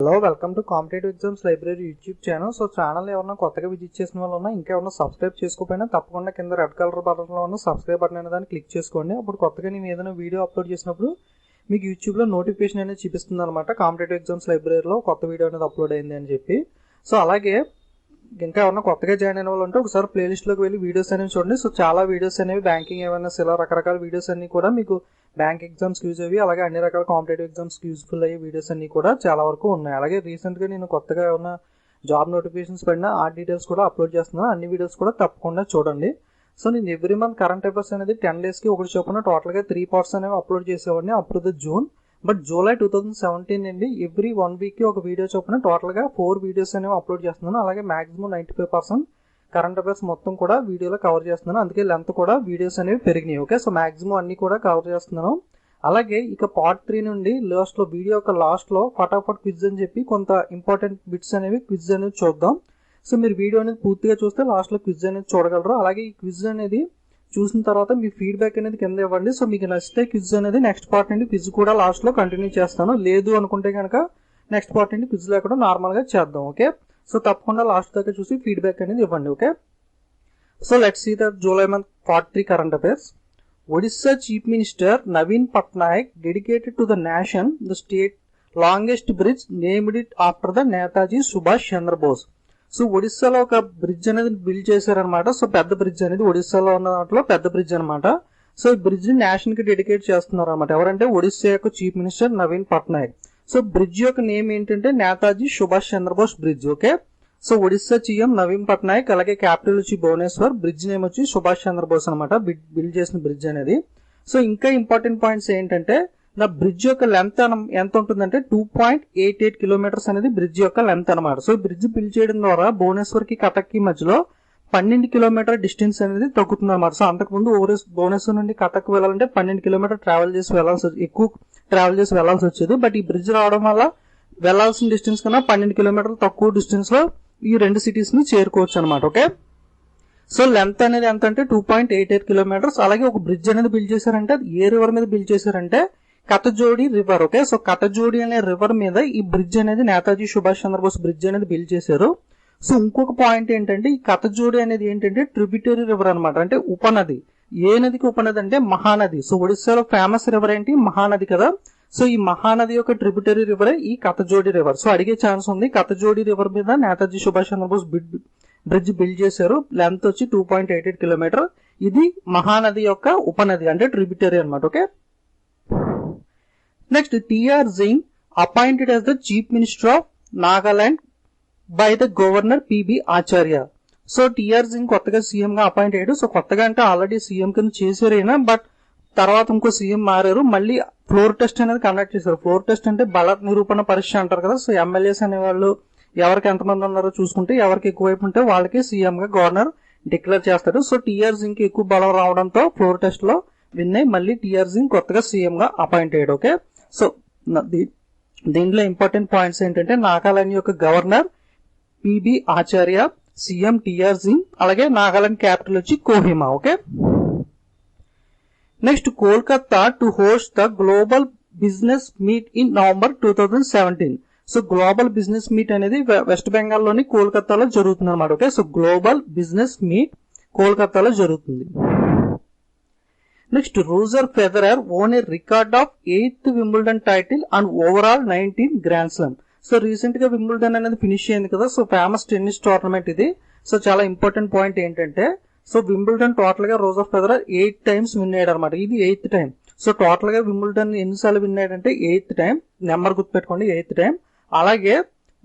Hello welcome to competitive exams library YouTube channel. So channel ఎవరైనా కొత్తగా visit చేసిన వాళ్ళు ఉన్నా ఇంకా ఎవరైనా సబ్స్క్రైబ్ చేసుకోకపోయినా తప్పకుండా కింద రెడ్ కలర్ బటన్లో ఉన్న సబ్స్క్రైబ్ బటన్ అనే దాన్ని క్లిక్ చేసుకోండి. అప్పుడు కొత్తగా నేను ఏదైనా వీడియో అప్లోడ్ చేసినప్పుడు మీకు యూట్యూబ్లో నోటిఫికేషన్ అనేది చూపిస్తుంది అనమాట. కాంపిటేటివ్ ఎగ్జామ్స్ లైబ్రరీలో కొత్త వీడియో అనేది అప్లోడ్ అయింది అని చెప్పి. సో అలాగే ఇంకా ఎవరైనా కొత్తగా జాయిన్ అయిన వాళ్ళు ఉంటే ఒకసారి ప్లేలిస్ట్లోకి వెళ్ళి వీడియోస్ అనేవి చూడండి. సో చాలా వీడియోస్ అనేవి బ్యాంకింగ్ అవేర్నెస్ ఇలా రకరకాల వీడియోస్ అన్ని కూడా మీకు బ్యాంక్ ఎగ్జామ్స్కి యూజ్ అయ్యి అలాగే అన్ని రకాల కాంపిటేటివ్ ఎగ్జామ్స్కి యూజ్ఫుల్ అయ్యే వీడియోస్ అన్ని కూడా చాలా వరకు ఉన్నాయి. అలాగే రీసెంట్గా నేను కొత్తగా ఏమైనా జాబ్ నోటిఫికేషన్స్ పడినా ఆ డీటెయిల్స్ కూడా అప్లోడ్ చేస్తున్నాను. అన్ని వీడియోస్ కూడా తప్పకుండా చూడండి. సో నేను ఎవ్రీ మంత్ కరెంట్ అఫైర్స్ అనేది 10 daysకి ఒకటి చొప్పున టోటల్గా 3 parts అనేవి అప్లోడ్ చేసేవాడిని up to the June. But July 2017 నుండి ఎవ్రీ 1 weekకి ఒక వీడియో చొప్పున టోటల్గా 4 వీడియోస్ అనేవి అప్లోడ్ చేస్తున్నాను. అలాగే మాక్సిమం 95% కరెంట్ అఫైర్స్ మొత్తం కూడా వీడియోలో కవర్ చేస్తున్నాను. అందుకే లెంత్ కూడా వీడియోస్ అనేవి పెరిగినాయి. ఓకే, సో మాక్సిమం అన్ని కూడా కవర్ చేస్తున్నాను. అలాగే ఇక పార్ట్ 3 నుండి లాస్ట్లో వీడియో యొక్క లాస్ట్లో ఫటాఫట్ క్విజ్ అని చెప్పి కొంత ఇంపార్టెంట్ బిట్స్ అనేవి క్విజ్ అనేది చూద్దాం. సో మీరు వీడియో అనేది పూర్తిగా చూస్తే లాస్ట్లో క్విజ్ అనేది చూడగలరు. అలాగే ఈ క్విజ్ అనేది చూసిన తర్వాత మీ ఫీడ్బ్యాక్ అనేది కింద ఇవ్వండి. సో మీకు నచ్చితే క్విజ్ అనేది నెక్స్ట్ పార్ట్ నుండి క్విజ్ కూడా లాస్ట్లో కంటిన్యూ చేస్తాను. లేదు అనుకుంటే కనుక నెక్స్ట్ పార్ట్ నుండి క్విజ్ లేకుండా నార్మల్గా చేద్దాం. ఓకే, సో తప్పకుండా లాస్ట్ దాకా చూసి ఫీడ్బ్యాక్ అనేది ఇవ్వండి. Okay, so let's see the July month part 3 current affairs. Odisha Chief Minister Naveen Patnaik dedicated to the nation the state longest bridge, named it after the Netaji Subhash Chandra Bose. So ఒడిస్సాలో ఒక bridge అనేది build చేశారనమాట. So పెద్ద bridge అనేది ఒడిస్సాలో ఉన్న దాంట్లో పెద్ద bridge అనమాట. సో ఈ బ్రిడ్జ్ ని నేషన్ కి డెడికేట్ చేస్తున్నారు అనమాట. ఎవరంటే ఒడిస్సా యొక్క chief minister Naveen Patnaik. So bridge యొక్క నేమ్ ఏంటంటే Netaji Subhash Chandra Bose bridge. Okay, so Odisha CM Naveen Patnaik అలాగే క్యాపిటల్ వచ్చి భువనేశ్వర్, బ్రిడ్జ్ నేమ్ వచ్చి సుభాష్ చంద్రబోస్ అనమాట బిల్డ్ చేసిన బ్రిడ్జ్ అనేది. సో ఇంకా ఇంపార్టెంట్ పాయింట్స్ ఏంటంటే నా బ్రిడ్జ్ యొక్క లెంత్ ఎంత ఉంటుందంటే 2.88 kilometers అనేది బ్రిడ్జ్ యొక్క లెంత్ అనమాట. సో బ్రిడ్జ్ బిల్డ్ చేయడం ద్వారా భువనేశ్వర్ కి కటక్ కి మధ్యలో 12 kilometer డిస్టెన్స్ అనేది తగ్గుతుంది అనమాట. సో అంతకుముందు భువనేశ్వర్ నుండి కటక్ వెళ్ళాలంటే 12 kilometer ఎక్కువ ట్రావెల్ చేసి వెళ్లాల్సి వచ్చేది. బట్ ఈ బ్రిడ్జ్ రావడం వల్ల వెళ్లాల్సిన డిస్టెన్స్ కన్నా 12 kilometers తక్కువ డిస్టెన్స్ లో ఈ రెండు సిటీస్ ని చేరుకోవచ్చు అనమాట. ఓకే, సో లెంత్ అనేది ఎంత అంటే 2.88 kilometers. అలాగే ఒక బ్రిడ్జ్ అనేది బిల్డ్ చేశారంటే ఏ రివర్ మీద బిల్డ్ చేశారంటే కథజోడి రివర్. ఓకే, సో కథజోడి అనే రివర్ మీద ఈ బ్రిడ్జ్ అనేది నేతాజీ సుభాష్ చంద్రబోస్ బ్రిడ్జ్ అనేది బిల్డ్ చేశారు. సో ఇంకొక పాయింట్ ఏంటంటే ఈ కథజోడి అనేది ఏంటంటే ట్రిబ్యూటరీ రివర్ అనమాట. అంటే ఉపనది. ఏ నదికి ఉపనది అంటే మహానది. సో ఒడిస్సాలో ఫేమస్ రివర్ ఏంటి? మహానది కదా. సో ఈ మహానది యొక్క ట్రిబ్యూటరీ రివర్ ఈ కథజోడి రివర్. సో అడిగే ఛాన్స్ ఉంది. కథజోడి రివర్ మీద నేతాజీ సుభాష్ చంద్రబోస్ బ్రిడ్జ్ బిల్డ్ చేశారు. లెంత్ వచ్చి 2.88 kilometers. ఇది మహానది యొక్క ఉపనది అంటే ట్రిబ్యూటరీ అనమాట. Okay, next T R Singh appointed as the chief minister of Nagaland by the governor P B Acharya. So T R Singh కొత్తగా సీఎం గా అపాయింట్ అయ్యాడు. సో కొత్తగా అంటే ఆల్రెడీ సీఎం కింద చేశారైనా బట్ తర్వాత ఇంకో సీఎం మారారు. మళ్ళీ ఫ్లోర్ టెస్ట్ అనేది కండక్ట్ చేశారు. ఫ్లోర్ టెస్ట్ అంటే బల నిరూపణ పరీక్ష అంటారు కదా. సో ఎమ్మెల్యేస్ అనే వాళ్ళు ఎవరికి ఎంతమంది ఉన్నారో చూసుకుంటే ఎవరికి ఎక్కువైపు ఉంటే వాళ్ళకి సీఎం గా గవర్నర్ డిక్లేర్ చేస్తారు. సో టిఆర్ సింగ్ కి ఎక్కువ బలం రావడంతో ఫ్లోర్ టెస్ట్ లో విన్ అయ్యి మళ్ళీ టిఆర్ సింగ్ కొత్తగా సీఎం గా అపాయింట్ అయ్యాడు. ఓకే, సో దీంట్లో ఇంపార్టెంట్ పాయింట్స్ ఏంటంటే నాగాలాండ్ యొక్క గవర్నర్ పిబి ఆచార్య, సీఎం టిఆర్ సింగ్, అలాగే నాగాలాండ్ క్యాపిటల్ వచ్చి Kohima. Okay, next Kolkata to host the global business meet in November 2017. So global business meet అనేది వెస్ట్ బెంగాల్ లోని కోల్కతాలో జరుగుతుంది అనమాట. Okay, so global business meet కోల్కతాలో జరుగుతుంది. Next Roger Federer own A record of 8th Wimbledon title and overall 19 grand slam. So recent గా Wimbledon అనేది finish అయింది కదా. సో ఫేమస్ టెన్నిస్ టోర్నమెంట్ ఇది. సో చాలా ఇంపార్టెంట్ పాయింట్ ఏంటంటే సో వింబుల్డన్ టోటల్ గా రోజర్ ఫెదరర్ 8 times విన్ అయ్యాడు అనమాట. ఇది 8th time. సో టోటల్ గా వింబుల్డన్ ఎన్నిసార్లు విన్ అయ్యాడంటే 8th time. నెంబర్ గుర్తుపెట్టుకోండి, 8th time. అలాగే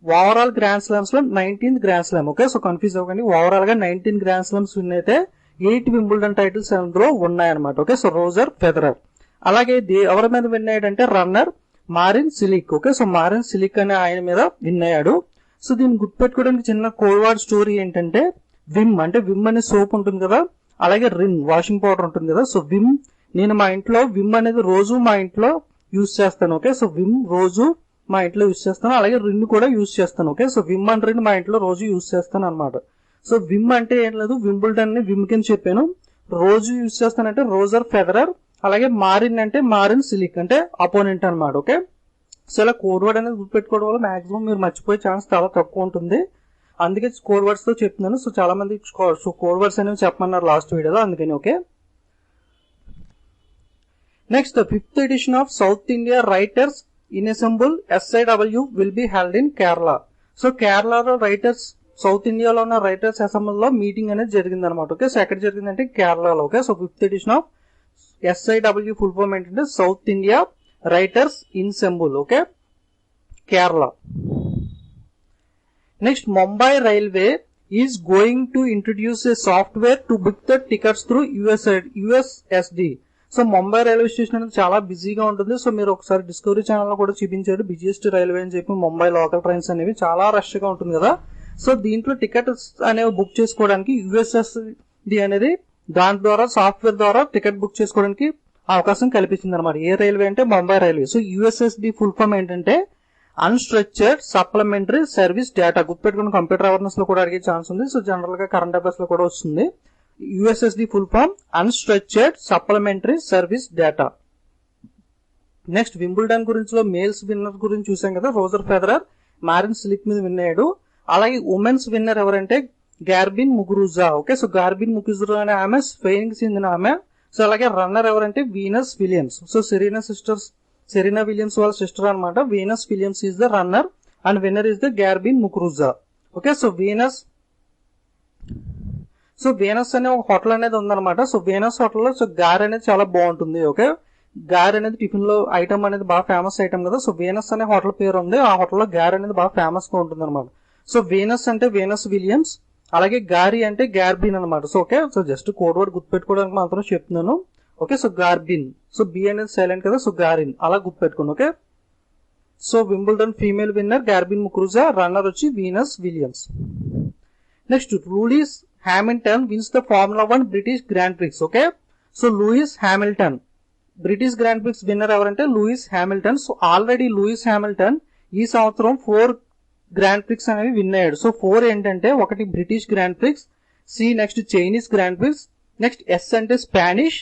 ఓవరాల్ గ్రాండ్ స్లామ్స్ లో 19th grand slam. Okay, so confuse అవ్వకండి. ఓవరాల్ గా 19 గ్రాండ్ స్లామ్స్ విన్ అయితే 8 వింబుల్డన్ టైటిల్స్ అందులో ఉన్నాయన్నమాట. Okay, so Roger Federer. అలాగే ఎవరి మీద విన్ అయ్యాడంటే runner Marin Cilic. Okay, so Marin Cilic అనే ఆయన మీద విన్ అయ్యాడు. సో దీన్ని గుర్తుపెట్టుకోవడానికి చిన్న కోల్వార్డ్ స్టోరీ ఏంటంటే విమ్ అంటే విమ్ అనే సోప్ ఉంటుంది కదా, అలాగే రిన్ వాషింగ్ పౌడర్ ఉంటుంది కదా. సో విమ్ నేను మా ఇంట్లో విమ్ అనేది రోజు మా ఇంట్లో యూజ్ చేస్తాను. ఓకే, సో విమ్ రోజు మా ఇంట్లో యూజ్ చేస్తాను. అలాగే రిన్ కూడా యూజ్ చేస్తాను. Okay, so Vim and Rin మా ఇంట్లో రోజు యూజ్ చేస్తాను అనమాట. సో విమ్ అంటే ఏం లేదు, వింబుల్డన్ ని విమ్ కింద చెప్పాను. రోజు యూజ్ చేస్తానంటే రోజర్ ఫెదరర్. అలాగే మారిన్ అంటే మారిన్ సిలిక్ అంటే అపోనెంట్ అనమాట. ఓకే, సో ఇలా కోడ్ వర్డ్ అనేది గుర్తుపెట్టుకోవడం వల్ల మాక్సిమం మీరు మర్చిపోయే ఛాన్స్ చాలా తక్కువ ఉంటుంది. అందుకే కోడ్ వర్డ్స్ తో చెప్తున్నాను. సో చాలా మంది కోడ్ వర్డ్స్ అనేవి చెప్పమన్నారు లాస్ట్ వీడియోలో, అందుకని. Okay, next 5th edition of south India writers in assemble SIW will be held in Kerala. So కేరళలో రైటర్స్, సౌత్ ఇండియాలో ఉన్న రైటర్స్ అసెంబ్లీ లో మీటింగ్ అనేది జరిగింది అనమాట. ఓకే, సో ఎక్కడ జరిగిందంటే కేరళలో. Okay, so 5th edition of SIW full form ఏంటంటే south India writers in assemble. Okay, Kerala. Next, Mumbai railway is going to introduce a software to book the tickets through USSD. So Mumbai railway station అనేది చాలా బిజీగా ఉంటుంది. So మీరు ఒకసారి discovery channel లో కూడా చూపించారు బిజియెస్ట్ రైల్వే అని చెప్పి. ముంబై లోకల్ ట్రైన్స్ అనేవి చాలా రష్ గా ఉంటుంది కదా. సో దీంట్లో టికెట్స్ అనేవి బుక్ చేసుకోవడానికి USSD అనేది దాని ద్వారా సాఫ్ట్వేర్ ద్వారా టికెట్ బుక్ చేసుకోవడానికి అవకాశం కల్పించింది అనమాట. ఏ రైల్వే అంటే Mumbai railway. So USSD full form ఏంటంటే అన్స్ట్రక్చర్డ్ సప్లిమెంటరీ సర్వీస్ డేటా. గుర్తుపెట్టుకుని కంప్యూటర్ అవేర్నెస్ లో కూడా అడిగే ఛాన్స్ ఉంది. సో జనరల్ గా కరెంట్ అఫైర్స్ లో కూడా వస్తుంది. USSD full form unstructured supplementary service data. Next, Wimbledon గురించి మేల్స్ విన్నర్ గురించి చూసాం కదా. రోజర్ ఫెదరర్ మారిన్ సిలిక్ మీద విన్ అయ్యాడు. అలాగే ఉమెన్స్ విన్నర్ ఎవరంటే గార్బిన్ ముగురుజా. ఓకే, సో గార్బిన్ ముగురుజా అనే ఆమె స్పెయిన్ కి చెందిన ఆమె. సో అలాగే రన్నర్ ఎవరంటే Venus Williams. So Serena Williams వాళ్ళ సిస్టర్ అనమాట. Venus Williams is the runner and winner is the Garbine Muguruza. Okay, so Venus అనే ఒక హోటల్ అనేది ఉందన్నమాట. సో వీనస్ హోటల్ లో గారె అనేది చాలా బాగుంటుంది. ఓకే, గారె అనేది టిఫిన్ లో ఐటమ్ అనేది బాగా ఫేమస్ ఐటమ్ కదా. సో వీనస్ అనే హోటల్ పేరు ఉంది. ఆ హోటల్లో గారె అనేది బాగా ఫేమస్ గా ఉంటుంది అనమాట. సో వీనస్ అంటే వీనస్ విలియమ్స్, అలాగే గారి అంటే గార్బిన్ అనమాట. So okay, so just code word గుర్తుపెట్టుకోవడానికి మాత్రం చెప్తున్నాను. Okay, so Garbine, so B అనేది సైలెంట్ కదా. సో గారిన్ అలా గుర్తుపెట్టుకోండి. Okay, so Wimbledon female winner Garbine Muguruza, runner వచ్చి Venus Williams. Next, Lewis Hamilton wins the Formula 1 British grand Prix. Okay, so Lewis Hamilton British grand prix winner ఎవరంటే Lewis Hamilton. So already Louis Hamilton ఈ సంవత్సరం 4 grand prix అనేవి win అయ్యాడు. So 4 ఏంటంటే ఒకటి British grand prix, C next Chinese grand prix, next S అంటే Spanish,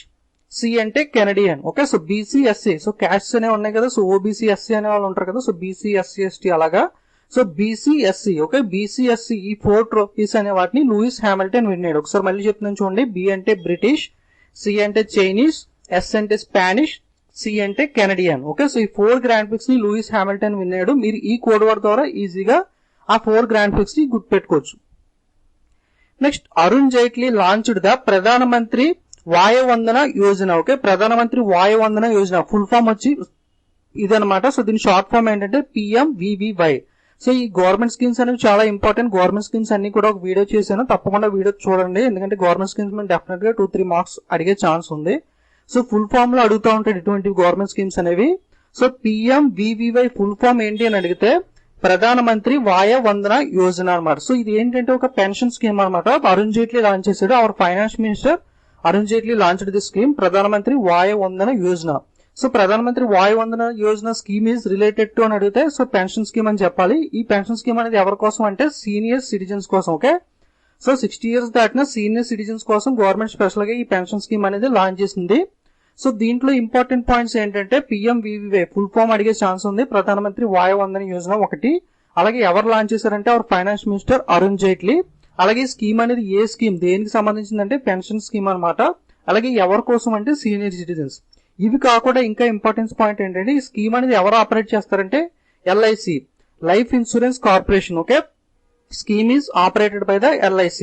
C అంటే Canadian. Okay, so BCSC, so caste అనేవి ఉన్నాయి కదా. సో OBCSC అనే వాళ్ళు ఉంటారు కదా. సో BCSC అలాగా. సో BCSC, ఓకే, BCSC ఈ 4 ట్రోఫీస్ అనే వాటిని లూయిస్ హ్యామిల్టన్ విన్ అయ్యాడు. ఒకసారి మళ్ళీ చెప్తున్నాను చూడండి. బి అంటే బ్రిటిష్, సి అంటే చైనీస్, ఎస్ అంటే స్పానిష్, సి అంటే కెనడియన్. ఓకే, సో ఈ 4 గ్రాండ్ ప్రిక్స్ ని లూయిస్ హ్యామిల్టన్ విన్ అయ్యాడు. మీరు ఈ కోడ్ వర్డ్ ద్వారా ఈజీగా ఆ 4 గ్రాండ్ ప్రిక్స్ ని గుర్తుపెట్టుకోవచ్చు. Next, Arun Jaitley launched the Pradhan Mantri Vayu Vandana Yojana. Okay, ప్రధానమంత్రి వాయువందన యోజన ఫుల్ ఫామ్ వచ్చి ఇదనమాట. సో దీని షార్ట్ ఫామ్ ఏంటంటే PMVVY. సో ఈ గవర్నమెంట్ స్కీమ్స్ అనేవి చాలా ఇంపార్టెంట్. గవర్నమెంట్ స్కీమ్స్ అన్ని కూడా ఒక వీడియో చేశాను, తప్పకుండా వీడియో చూడండి. ఎందుకంటే గవర్నమెంట్ స్కీమ్స్ మీద డెఫినెట్ గా 2-3 మార్క్స్ అడిగే ఛాన్స్ ఉంది. సో ఫుల్ ఫామ్ లో అడుగుతూ ఉంటాడు ఇటువంటి గవర్నమెంట్ స్కీమ్స్ అనేవి. సో PMVVY ఫుల్ ఫామ్ ఏంటి అని అడిగితే ప్రధానమంత్రి వాయ వందన యోజన అనమాట. సో ఇది ఏంటంటే ఒక పెన్షన్ స్కీమ్ అనమాట. అరుణ్ జైట్లీ లాంచ్ చేశాడు. Our finance minister Arun Jaitley launched the scheme Pradhan Mantri Vaya Vandana Yojana. So Pradhan Mantri Vayu Vandana Yojana scheme is related to అని అడిగితే సో పెన్షన్ స్కీమ్ అని చెప్పాలి. ఈ పెన్షన్ స్కీమ్ అనేది ఎవరి కోసం అంటే సీనియర్ సిటిజన్స్ కోసం. ఓకే, సో 60 years దాటిన సీనియర్ సిటిజన్స్ కోసం గవర్నమెంట్ స్పెషల్ గా ఈ పెన్షన్ స్కీమ్ అనేది లాంచ్ చేసింది. సో దీంట్లో ఇంపార్టెంట్ పాయింట్స్ ఏంటంటే PMVVY ఫుల్ ఫామ్ అడిగే ఛాన్స్ ఉంది. ప్రధానమంత్రి వాయు వందన యోజన ఒకటి. అలాగే ఎవరు లాంచ్ చేశారంటే our finance minister Arun Jaitley. అలాగే స్కీమ్ అనేది ఏ స్కీమ్ దేనికి సంబంధించిందంటే పెన్షన్ స్కీమ్ అనమాట. అలాగే ఎవరి కోసం అంటే సీనియర్ సిటిజన్స్. ఇవి కాకుండా ఇంకా ఇంపార్టెన్స్ పాయింట్ ఏంటంటే ఈ స్కీమ్ అనేది ఎవరు ఆపరేట్ చేస్తారంటే LIC, life insurance corporation. Okay, scheme is operated by the LIC.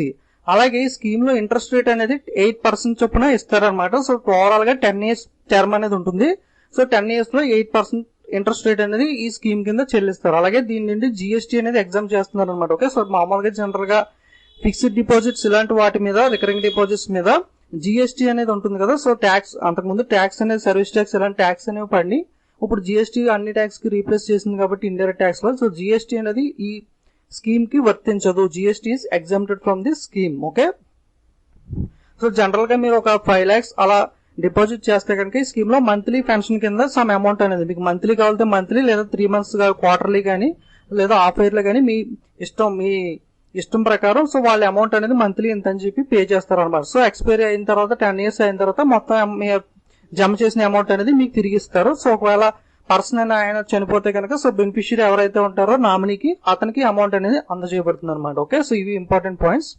అలాగే ఈ స్కీమ్ లో ఇంట్రెస్ట్ రేట్ అనేది 8% చొప్పున ఇస్తారనమాట. సో ఓవరాల్ గా 10 years టర్మ్ అనేది ఉంటుంది. సో 10 years లో 8% ఇంట్రెస్ట్ రేట్ అనేది ఈ స్కీమ్ కింద చెల్లిస్తారు. అలాగే దీని నుండి GST అనేది ఎగ్జామ్ చేస్తున్నారు అనమాట. ఓకే, సో మామూలుగా జనరల్ గా ఫిక్స్డ్ డిపాజిట్స్ ఇలాంటి వాటి మీద, రికరింగ్ డిపాజిట్స్ మీద GST అనేది ఉంటుంది కదా. సో ట్యాక్స్ అంతకుముందు ట్యాక్స్ అనేది సర్వీస్ ట్యాక్స్ ఇలాంటి ట్యాక్స్ అనేవి పడి ఇప్పుడు GST అన్ని ట్యాక్స్ కి రీప్లేస్ చేసింది కాబట్టి ఇండైరెక్ట్ ట్యాక్స్ లో. సో GST అనేది ఈ స్కీమ్ కి వర్తించదు. GST is exempted from the scheme. Okay, so general గా మీరు ఒక 5 lakhs అలా డిపాజిట్ చేస్తే కనుక ఈ స్కీమ్ లో మంత్లీ పెన్షన్ కింద సమ్ అమౌంట్ అనేది మీకు మంత్లీ కావాలంటే మంత్లీ, లేదా 3 months క్వార్టర్లీ కానీ, లేదా హాఫ్ ఇయర్లీ కానీ మీ ఇష్టం ప్రకారం సో వాళ్ళ అమౌంట్ అనేది మంత్లీ ఇంత అని చెప్పి పే చేస్తారు అనమాట. సో ఎక్స్పైరీ అయిన తర్వాత 10 years అయిన తర్వాత మొత్తం జమ చేసిన అమౌంట్ అనేది మీకు తిరిగి ఇస్తారు. సో ఒకవేళ పర్సన్ అని ఆయన చనిపోతే కనుక సో బెనిఫిషియరీ ఎవరైతే ఉంటారో నామినీకి అతనికి అమౌంట్ అనేది అందజేయబడుతుంది అనమాట. ఓకే, సో ఇవి important points.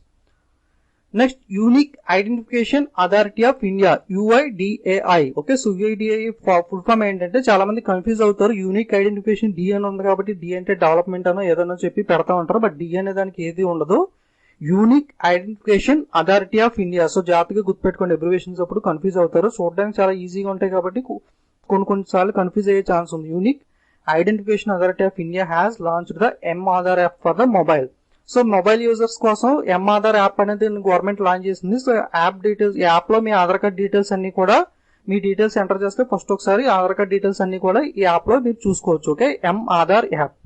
Next unique identification authority of India, UIDAI. Okay, so UIDAI full form ఏంటంటే చాలా మంది కన్ఫ్యూజ్ అవుతారు. యూనిక్ ఐడెంటిఫికేషన్ డి అని ఉంది కాబట్టి డి అంటే డెవలప్మెంట్ అనో ఏదైనా చెప్పి పెడతా ఉంటారు, బట్ డి అనే దానికి ఏది ఉండదు. Unique identification authority of India. So జాగ్రత్తగా గుర్తుపెట్టుకోండి, అబ్రివేషన్స్ అప్పుడు కన్ఫ్యూజ్ అవుతారు. చూడడానికి చాలా ఈజీగా ఉంటాయి కాబట్టి కొన్నిసార్లు కన్ఫ్యూజ్ అయ్యే ఛాన్స్ ఉంది. Unique identification authority of India has launched the M-Aadhaar app for the mobile. So mobile users కోసం M-Aadhaar యాప్ అనేది గవర్నమెంట్ లాంచ్ చేసింది. సో యాప్ డీటెయిల్స్, యాప్ లో మీ ఆధార్ కార్డ్ డీటెయిల్స్ అన్ని కూడా మీ డీటెయిల్స్ ఎంటర్ చేస్తే ఫస్ట్ ఒకసారి ఆధార్ కార్డ్ డీటెయిల్స్ అన్ని కూడా ఈ యాప్ లో మీరు చూసుకోవచ్చు. Okay, M-Aadhaar app.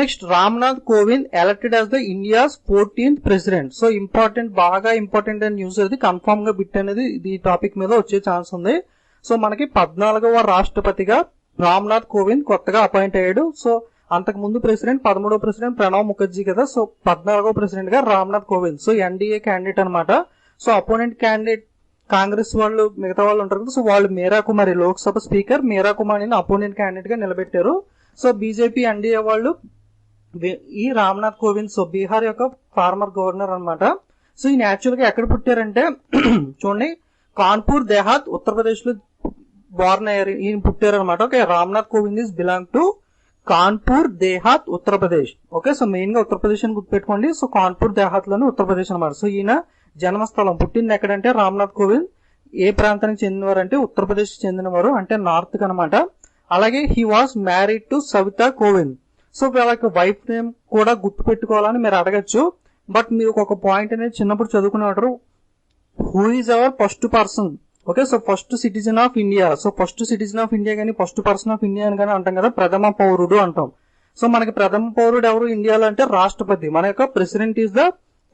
Next, Ramnath Kovind elected as the India's 14th president. So important, బాగా ఇంపార్టెంట్ అయిన న్యూస్ అది. కన్ఫర్మ్ గా బిట్ అనేది ఈ టాపిక్ మీద వచ్చే ఛాన్స్ ఉంది. సో మనకి 14వ రాష్ట్రపతిగా రామ్నాథ్ కోవింద్ కొత్తగా అపాయింట్ అయ్యాడు. సో అంతకు ముందు ప్రెసిడెంట్ 13వ ప్రెసిడెంట్ ప్రణబ్ ముఖర్జీ కదా. సో 14వ ప్రెసిడెంట్ గా Ramnath Kovind. So NDA candidate అనమాట. సో అపోనెంట్ క్యాండిడేట్ కాంగ్రెస్ వాళ్ళు, మిగతా వాళ్ళు ఉంటారు కదా, సో వాళ్ళు మీరా కుమారి, లోక్సభ స్పీకర్ మీరా కుమారిని అపోనెంట్ క్యాండిడేట్ గా నిలబెట్టారు. సో బీజేపీ NDA వాళ్ళు ఈ రామ్నాథ్ కోవింద్, సో బీహార్ యొక్క ఫార్మర్ గవర్నర్ అనమాట. సో ఈయన యాక్చువల్ గా ఎక్కడ పుట్టారంటే చూడండి, కాన్పూర్ దేహాత్ ఉత్తరప్రదేశ్ లో బోర్న్ అయ్యారు, ఈయన పుట్టారు అనమాట. Okay, Ramnath Kovind is belong to Kanpur Dehat Uttar Pradesh. Okay, so main గా ఉత్తరప్రదేశ్ అని గుర్తుపెట్టుకోండి. సో కాన్పూర్ దేహాత్ లోని ఉత్తరప్రదేశ్ అనమాట. సో ఈయన జన్మస్థలం పుట్టింది ఎక్కడంటే రామ్నాథ్ కోవింద్ ఏ ప్రాంతానికి చెందినవారు అంటే ఉత్తరప్రదేశ్ చెందినవారు, అంటే నార్త్ అనమాట. అలాగే he was married to Savita Kovind. So వాళ్ళకి వైఫ్ నేమ్ కూడా గుర్తు పెట్టుకోవాలని మీరు అడగచ్చు, బట్ మీరు ఒక పాయింట్ అనేది చిన్నప్పుడు చదువుకునేవారు, who is our first person. Okay, so first citizen of India. So first citizen of India కానీ ఫస్ట్ పర్సన్ ఆఫ్ ఇండియా అని కానీ అంటాం కదా, ప్రథమ పౌరుడు అంటాం. సో మనకి ప్రథమ పౌరుడు ఎవరు ఇండియాలో అంటే రాష్ట్రపతి. మన యొక్క president is the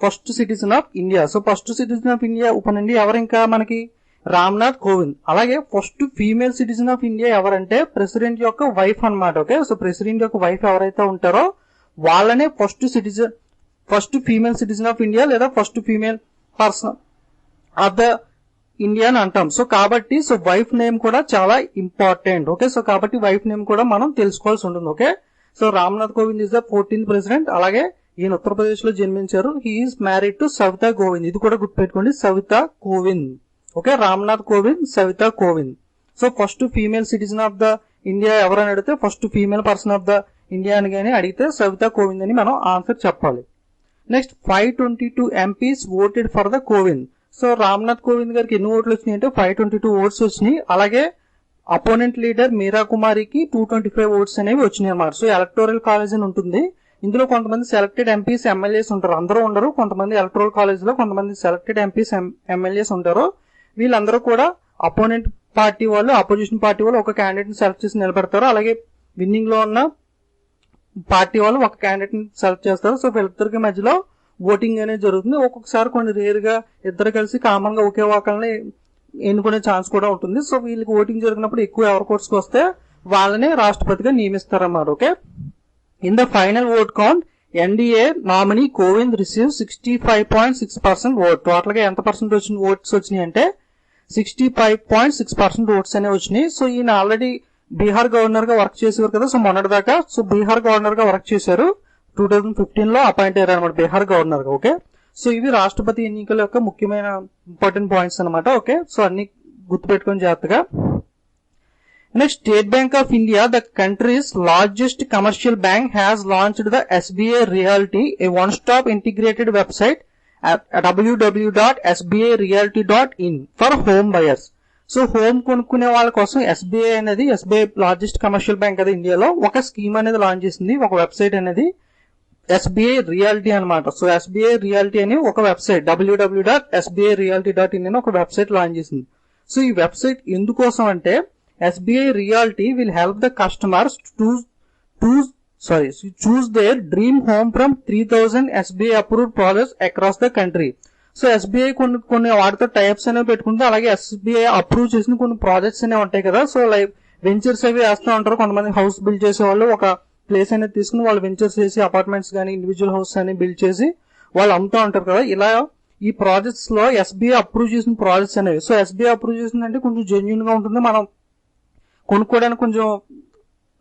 first citizen of India. So first citizen of India ఉపనండి ఎవరు ఇంకా మనకి రామ్నాథ్ కోవింద్. అలాగే first female citizen of India ఎవరంటే ప్రెసిడెంట్ యొక్క వైఫ్ అనమాట. ఓకే, సో ప్రెసిడెంట్ యొక్క వైఫ్ ఎవరైతే ఉంటారో వాళ్ళనే first female citizen of India లేదా first female person of the India అని అంటాం. సో కాబట్టి సో వైఫ్ నేమ్ కూడా చాలా ఇంపార్టెంట్. ఓకే, సో కాబట్టి వైఫ్ నేమ్ కూడా మనం తెలుసుకోవాల్సి ఉంటుంది. Okay, so Ramnath Kovind is the 14th president. అలాగే ఈయన ఉత్తరప్రదేశ్ లో జన్మించారు. He is married to Savita Kovind. ఇది కూడా గుర్తుపెట్టుకోండి, Savita Kovind. Okay, Ramnath Kovind, Savita Kovind. So first female citizen of the India ఎవరని అడిగితే first female person of the India అని కానీ అడిగితే సవితా కోవింద్ అని మనం ఆన్సర్ చెప్పాలి. Next, 522 MPs voted for the Kovind. So Ramnath Kovind గారికి ఎన్ని ఓట్లు వచ్చినాయి అంటే 522 ఓట్స్ వచ్చినాయి. అలాగే అపోనెంట్ లీడర్ మీరా కుమారికి 225 ఓట్స్ అనేవి వచ్చినాయి అన్నమాట. సో ఎలక్టోరల్ కాలేజ్ అని ఉంటుంది. ఇందులో కొంతమంది సెలెక్టెడ్ ఎంపీస్ ఎమ్మెల్యేస్ ఉంటారు, అందరూ ఉండరు. కొంతమంది ఎలక్టోరల్ కాలేజ్ లో కొంతమంది సెలెక్టెడ్ ఎంపీస్ ఎమ్మెల్యేస్ ఉంటారు. వీళ్ళందరూ కూడా అపోనెంట్ పార్టీ వాళ్ళు, అపోజిషన్ పార్టీ వాళ్ళు ఒక క్యాండిడేట్ ని సెలెక్ట్ చేసి నిలబెడతారు. అలాగే విన్నింగ్ లో ఉన్న పార్టీ వాళ్ళు ఒక క్యాండిడేట్ ని సెలెక్ట్ చేస్తారు. సో వీళ్ళిద్దరికి మధ్యలో ఓటింగ్ అనేది జరుగుతుంది. ఒక్కొక్కసారి కొన్ని రేర్ గా ఇద్దరు కలిసి కామన్ గా ఒకే ఒకరిని ఎన్నుకునే ఛాన్స్ కూడా ఉంటుంది. సో వీళ్ళకి ఓటింగ్ జరిగినప్పుడు ఎక్కువ ఎవరి కోర్సుకు వస్తే వాళ్ళని రాష్ట్రపతిగా నియమిస్తారన్నమాట. Okay, in the final vote count NDA nominee Kovind receive 65.6% vote. Total గా ఎంత పర్సెంట్ ఓట్స్ వచ్చినాయి అంటే 65.6% ఓట్స్ అనేవి వచ్చినాయి. సో ఈయన ఆల్రెడీ బీహార్ గవర్నర్ గా వర్క్ చేసేవారు కదా. సో మొన్నటి దాకా సో బీహార్ గవర్నర్ గా వర్క్ చేశారు. 2015 లో అపాయింట్ అయ్యారు అనమాట బీహార్ గవర్నర్ గా. ఓకే, సో ఇవి రాష్ట్రపతి ఎన్నికల యొక్క ముఖ్యమైన ఇంపార్టెంట్ పాయింట్స్ అనమాట. ఓకే, సో అన్ని గుర్తుపెట్టుకొని జాగ్రత్తగా. Next, state bank of India, the countries largest commercial bank, has launched the SBI Realty, a one-stop integrated website at www.sbirealty.in for home buyers. So home కొనుక్కునే వాళ్ళ కోసం SBI అనేది, SBI largest commercial bank కదా ఇండియాలో, ఒక scheme అనేది launch చేసింది, ఒక వెబ్సైట్ అనేది SBI Realty అనమాట. సో SBI Realty అని ఒక వెబ్సైట్ www.sbirealty.in అని ఒక వెబ్సైట్ లాంచ్ చేసింది. సో ఈ వెబ్సైట్ ఎందుకోసం అంటే SBI Realty will help the customers to choose their dream home from 3000 SBI approved projects across the country. So SBI కొన్ని వాటితో టైప్స్ అనేవి పెట్టుకుంటే, అలాగే SBI అప్రూవ్ చేసిన కొన్ని ప్రాజెక్ట్స్ అనేవి ఉంటాయి కదా. సో లైక్ వెంచర్స్ అవి వేస్తూ ఉంటారు. కొంతమంది హౌస్ బిల్డ్ చేసే వాళ్ళు ఒక ప్లేస్ అనేది తీసుకుని వాళ్ళు వెంచర్స్ చేసి అపార్ట్మెంట్స్ కానీ ఇండివిజువల్ హౌస్ అని బిల్డ్ చేసి వాళ్ళు అమ్ముతూ ఉంటారు కదా. ఇలా ఈ ప్రాజెక్ట్స్ లో SBI అప్రూవ్ చేసిన ప్రాజెక్ట్స్ అనేవి. సో SBI అప్రూవ్ చేసిందంటే కొంచెం జెన్యూన్ గా ఉంటుంది. మనం కొనుక్కోవడానికి కొంచెం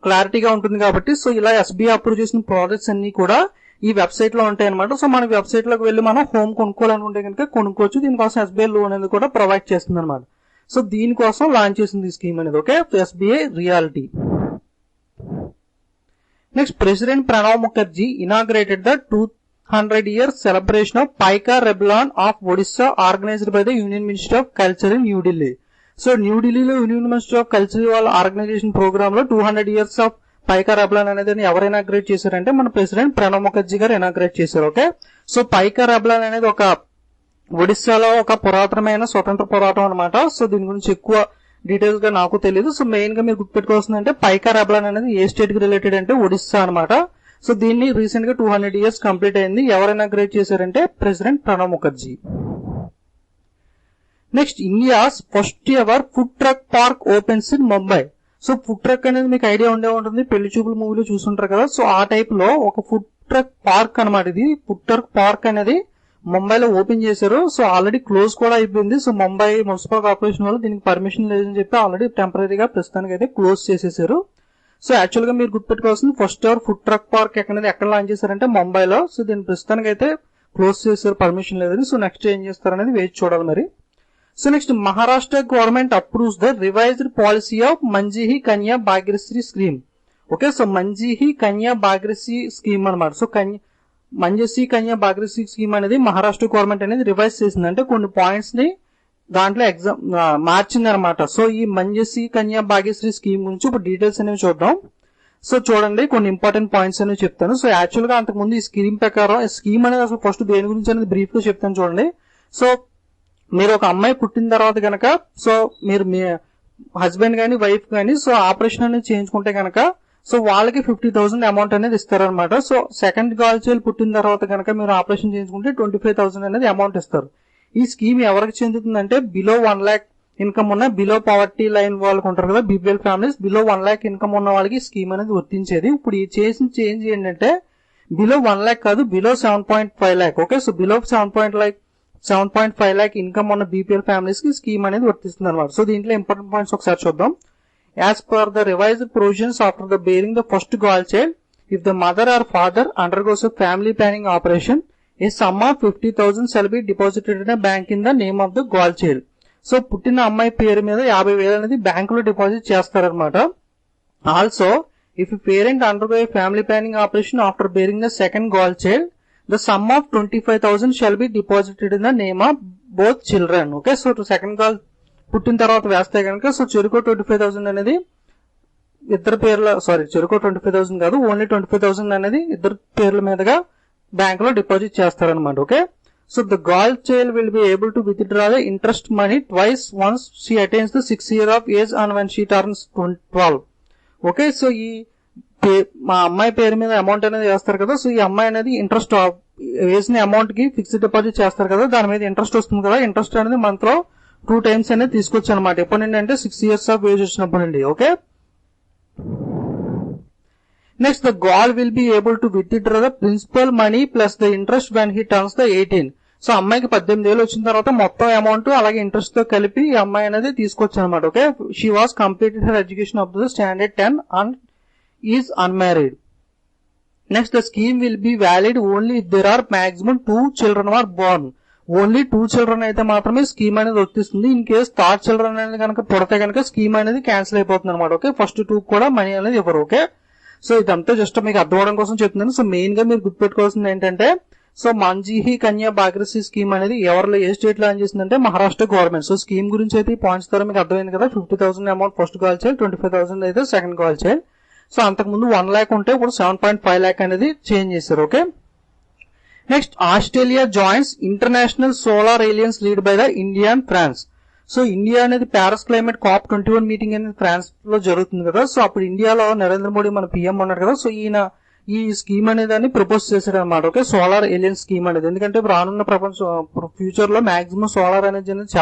క్లారిటీగా ఉంటుంది కాబట్టి సో ఇలా ఎస్బీఐ అప్రూవ్ చేసిన ప్రోడక్ట్స్ అన్ని కూడా ఈ వెబ్సైట్ లో ఉంటాయి అనమాట. సో మన వెబ్సైట్ లోకి వెళ్ళి మనం హోమ్ కొనుక్కోవాలనుకుంటే కనుక కొనుక్కోవచ్చు. దీనికోసం ఎస్బీఐ లోన్ అనేది కూడా ప్రొవైడ్ చేస్తుంది అనమాట. సో దీనికోసం లాంచ్ చేసింది ఈ స్కీమ్ అనేది. Okay, SBI reality. Next, president Pranab Mukherjee inaugurated the 200 years celebration of Paika Rebellion of Odisha organized by the Union Ministry of Culture in New Delhi. So న్యూఢిల్లీలో union ministry of culture వాళ్ళ organisation programme లో 200 years of పైకా rebellion అనేది ఎవరు inaugurate చేశారంటే మన president Pranab Mukherjee గారు inaugurate చేశారు. Okay, so పైకా rebellion అనేది ఒక ఒడిస్సాలో ఒక పురాతనమైన స్వతంత్ర పోరాటం అనమాట. సో దీని గురించి ఎక్కువ డీటెయిల్స్ గా నాకు తెలియదు. సో మెయిన్ గా మీరు గుర్తుపెట్టుకోవాల్సిందంటే పైకా రెబెలియన్ అనేది ఏ స్టేట్ కి రిలేటెడ్ అంటే ఒడిస్సా అనమాట. సో దీన్ని రీసెంట్ గా 200 years కంప్లీట్ అయింది. ఎవరు ఇనాగ్రేట్ చేశారంటే president Pranab Mukherjee. Next, India's first ever food truck park opens in Mumbai. So food truck అనేది మీకు ఐడియా ఉండే ఉంటుంది, పెళ్లి చూపుల మూవీలో చూస్తుంటారు కదా. సో ఆ టైప్ లో ఒక ఫుడ్ ట్రక్ పార్క్ అనమాట. ఇది ఫుడ్ ట్రక్ పార్క్ అనేది ముంబైలో ఓపెన్ చేశారు. సో ఆల్రెడీ క్లోజ్ కూడా అయిపోయింది. సో ముంబై మున్సిపల్ కార్పొరేషన్ వాళ్ళు దీనికి పర్మిషన్ లేదని చెప్పి ఆల్రెడీ టెంపరీగా ప్రస్తుతానికి అయితే క్లోజ్ చేసేసారు. సో యాక్చువల్ గా మీరు గుర్తుపెట్టుకోవాల్సింది first ever food truck park ఎక్కడ లాంచ్ చేశారంటే ముంబైలో. సో దీని ప్రస్తుతానికి అయితే క్లోజ్ చేశారు, పర్మిషన్ లేదని. సో నెక్స్ట్ ఏం చేస్తారనేది వేచి చూడాలి మరి. So next, Maharashtra government approves the revised policy of Majhi Kanya Bhagyashree scheme. Okay, so Majhi Kanya Bhagyashree scheme అనమాట. సో మంజసి కన్యా భాగ్యశ్రీ స్కీమ్ అనేది మహారాష్ట్ర గవర్నమెంట్ అనేది రివైజ్ చేసింది. అంటే కొన్ని పాయింట్స్ ని దాంట్లో మార్చింది అనమాట. సో ఈ మంజసి కన్యా భాగ్యశ్రీ స్కీమ్ గురించి ఇప్పుడు డీటెయిల్స్ అనేవి చూద్దాం. సో చూడండి, కొన్ని ఇంపార్టెంట్ పాయింట్స్ అనేవి చెప్తాను. సో యాక్చువల్ గా అంతకుముందు ఈ స్కీమ్ ప్రకారం స్కీమ్ అనేది అసలు ఫస్ట్ దేని గురించి అనేది బ్రీఫ్ గా చెప్తాను చూడండి. సో మీరు ఒక అమ్మాయి పుట్టిన తర్వాత కనుక సో మీరు మీ హస్బెండ్ గానీ వైఫ్ గానీ సో ఆపరేషన్ అనేది చేయించుకుంటే కనుక సో వాళ్ళకి 50,000 అమౌంట్ అనేది ఇస్తారనమాట. సో సెకండ్ గర్ల్ చైల్డ్ పుట్టిన తర్వాత కనుక మీరు ఆపరేషన్ చేయించుకుంటే 25,000 అనేది అమౌంట్ ఇస్తారు. ఈ స్కీమ్ ఎవరికి చెందుతుందంటే బిలో 1 lakh ఇన్కమ్ ఉన్న బిలో పవర్టీ లైన్ వాళ్ళకి ఉంటారు కదా, BPL families, below 1 lakh income ఉన్న వాళ్ళకి స్కీమ్ అనేది వర్తించేది. ఇప్పుడు ఈ చేసిన చేంజ్ ఏంటంటే బిలో 1 lakh కాదు, below 7.5 lakh. Okay, so below 7.5 lakh income ఉన్న బీపీఎల్ ఫ్యామిలీస్ కి స్కీమ్ అనేది వర్తిస్తుంది అనమాట. సో దీంట్లో ఇంపార్టెంట్ పాయింట్స్ ఒకసారి చూద్దాం. As per the revised provisions, after the bearing the first girl child, if the mother or father undergoes a family planning operation, a sum of 50,000 shall be deposited in a bank in the name of the girl child. So పుట్టిన అమ్మాయి పేరు మీద 50,000 అనేది బ్యాంకులో deposit చేస్తారనమాట. Also if parent undergo A family planning operation after bearing the second girl child, the sum of 25,000 shall be deposited in the name of both children. Okay, so second girl పుట్టిన తర్వాత వేస్తే కనుక so చెరుకో 25,000 అనేది ఇద్దరు పేర్ల చెరుకో 25,000 కాదు, only 25,000 అనేది ఇద్దరు పేర్ల మీదుగా బ్యాంక్ లో డిపాజిట్ చేస్తారనమాట. Okay, so the girl child will be able to withdraw the interest money twice once she attains the 6 years of age and when she turns 12. Okay, so ఈ మా అమ్మాయి పేరు మీద అమౌంట్ అనేది వేస్తారు కదా. సో ఈ అమ్మాయి అనేది ఇంట్రెస్ట్ వేసిన అమౌంట్ కి ఫిక్స్డ్ డిపాజిట్ చేస్తారు కదా, దాని మీద ఇంట్రెస్ట్ వస్తుంది కదా. ఇంట్రెస్ట్ అనేది మంత్ లో 2 times అనేది తీసుకోవచ్చు అనమాట. ఎప్పటి నుండి అంటే 6 years ఆఫ్ ఏజ్ వచ్చినప్పటి నుండి. Okay, next, the girl will be able to withdraw the principal money plus the interest when he turns the 18. So అమ్మాయికి 18 ఏళ్ళు వచ్చిన తర్వాత మొత్తం అమౌంట్ అలాగే ఇంట్రెస్ట్ తో కలిపి ఈ అమ్మాయి అనేది తీసుకోవచ్చు అనమాట. Okay, she was completed her education up to the standard 10 and is unmarried. Next, the scheme will be valid only if there are maximum 2 children are born. Only 2 children అయితే మాత్రమే స్కీమ్ అనేది వర్తిస్తుంది. ఇన్ కేస్ థర్డ్ చిల్డ్రన్ అనేది కనుక పుడితే కనుక scheme అనేది cancel అయిపోతుంది అనమాట. ఓకే, ఫస్ట్ 2 కూడా మనీ అనేది ఇవ్వరు. ఓకే, సో ఇదంతా జస్ట్ మీకు అర్థం అవడం కోసం చెప్తున్నాను. సో మెయిన్ గా మీరు గుర్తుపెట్టుకోవాల్సింది ఏంటంటే సో మంజీహి కన్యా భాగ్యశ్రీ స్కీమ్ అనేది ఎవరిలో ఏ స్టేట్ లో లాంచ్ చేసిందంటే మహారాష్ట్ర గవర్నమెంట్. సో స్కీమ్ గురించి అయితే ఈ పాయింట్స్ ద్వారా మీకు అర్థమైంది కదా. 50,000 అమౌంట్ ఫస్ట్ గర్ల్ చైల్డ్, 25,000 అయితే సెకండ్ గర్ల్ చైల్డ్. సో అంతకుముందు 1 lakh ఉంటే ఇప్పుడు 7.5 lakh అనేది చేంజ్ చేశారు. Okay, next, Australia joins international solar alliance lead by the India and France. So India అనేది ప్యారిస్ క్లైమేట్ COP21 మీటింగ్ అనేది ఫ్రాన్స్ లో జరుగుతుంది కదా. సో అప్పుడు ఇండియాలో నరేంద్ర మోడీ మన పిఎం ఉన్నారు కదా. సో ఈయన ఈ స్కీమ్ అనేది ప్రపోజ్ చేశాడు అనమాట. ఓకే, సోలార్ ఏలియన్ స్కీమ్ అనేది. ఎందుకంటే రానున్న ప్రపంచం ఫ్యూచర్ లో మాక్సిమం సోలార్ ఎనర్జీ అనేది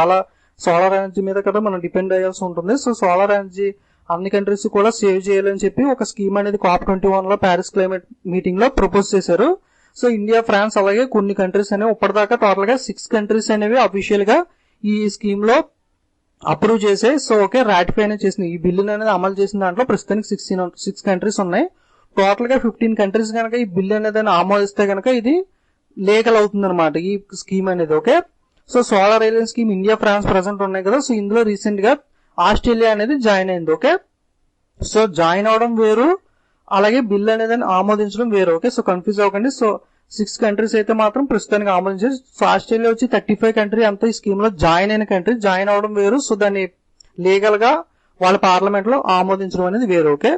సోలార్ ఎనర్జీ మీద కదా మనం డిపెండ్ అయ్యాల్సి ఉంటుంది. సో సోలార్ ఎనర్జీ అన్ని కంట్రీస్ కూడా సేవ్ చేయాలని చెప్పి ఒక స్కీమ్ అనేది COP21 లో ప్యారిస్ క్లైమేట్ మీటింగ్ లో ప్రపోజ్ చేశారు. సో ఇండియా, ఫ్రాన్స్ అలాగే కొన్ని కంట్రీస్ అనేవి ఇప్పటిదాకా టోటల్ గా 6 కంట్రీస్ అనేవి అఫీషియల్ గా ఈ స్కీమ్ లో అప్రూవ్ చేసే సో ఓకే రాటిఫై అనేది చేసింది. ఈ బిల్లు అనేది అమలు చేసిన దాంట్లో ప్రస్తుతానికి 6 కంట్రీస్ ఉన్నాయి. టోటల్ గా 15 కంట్రీస్ కనుక ఈ బిల్లు అనేది ఆమోదిస్తే కనుక ఇది లీగల్ అవుతుంది అనమాట ఈ స్కీమ్ అనేది. Okay, so solar alliance scheme India, France present ఉన్నాయి కదా. సో ఇందులో రీసెంట్ గా ఆస్ట్రేలియా అనేది జాయిన్ అయింది. ఓకే, సో జాయిన్ అవడం వేరు, అలాగే బిల్ అనేది ఆమోదించడం వేరు. ఓకే, సో కన్ఫ్యూజ్ అవ్వకండి. సో 6 కంట్రీస్ అయితే మాత్రం ప్రస్తుతానికి ఆమోదించారు. సో ఆస్ట్రేలియా వచ్చి 35 కంట్రీ అంతా ఈ స్కీమ్ లో జాయిన్ అయిన కంట్రీ. జాయిన్ అవడం వేరు, సో దాన్ని లీగల్ గా వాళ్ళ పార్లమెంట్ లో ఆమోదించడం అనేది వేరు. Okay,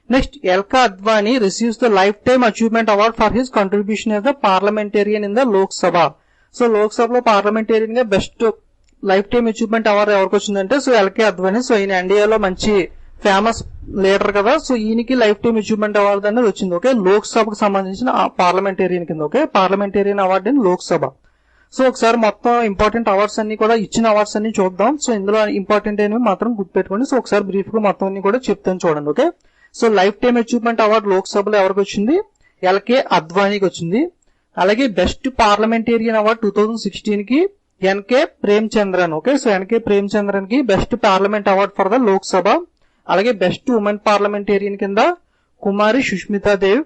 next L K Advani receives the lifetime achievement award for his contribution as the parliamentarian in the Lok Sabha. So Lok సభలో పార్లమెంటేరియన్ గా best lifetime achievement award ఎవరికి వచ్చిందంటే సో ఎల్కే అద్వానీ. సో ఈయన ఇండియాలో మంచి ఫేమస్ లీడర్ కదా. సో ఈయనకి లైఫ్ టైమ్ అచీవ్మెంట్ అవార్డు అనేది వచ్చింది. ఓకే, లోక్ సభకు సంబంధించిన పార్లమెంటేరియన్ కింద. Okay, parliamentarian award in Lok Sabha. So ఒకసారి మొత్తం ఇంపార్టెంట్ అవార్డ్స్ అన్ని కూడా ఇచ్చిన అవార్డ్స్ అన్ని చూద్దాం. సో ఇందులో ఇంపార్టెంట్ అయినవి మాత్రం గుర్తుపెట్టుకోండి. సో ఒకసారి బ్రీఫ్ గా మొత్తం అన్ని కూడా చెప్తాను చూడండి. Okay, so lifetime achievement award Lok సభలో ఎవరికి వచ్చింది? ఎల్కే అద్వానీకి వచ్చింది. అలాగే బెస్ట్ పార్లమెంటేరియన్ అవార్డు 2016 కి N K Premachandran. Okay, so N K Premachandran కి best parliament award for the Lok Sabha. అలాగే బెస్ట్ ఉమెన్ పార్లమెంటేరియన్ కింద Kumari Sushmita Dev.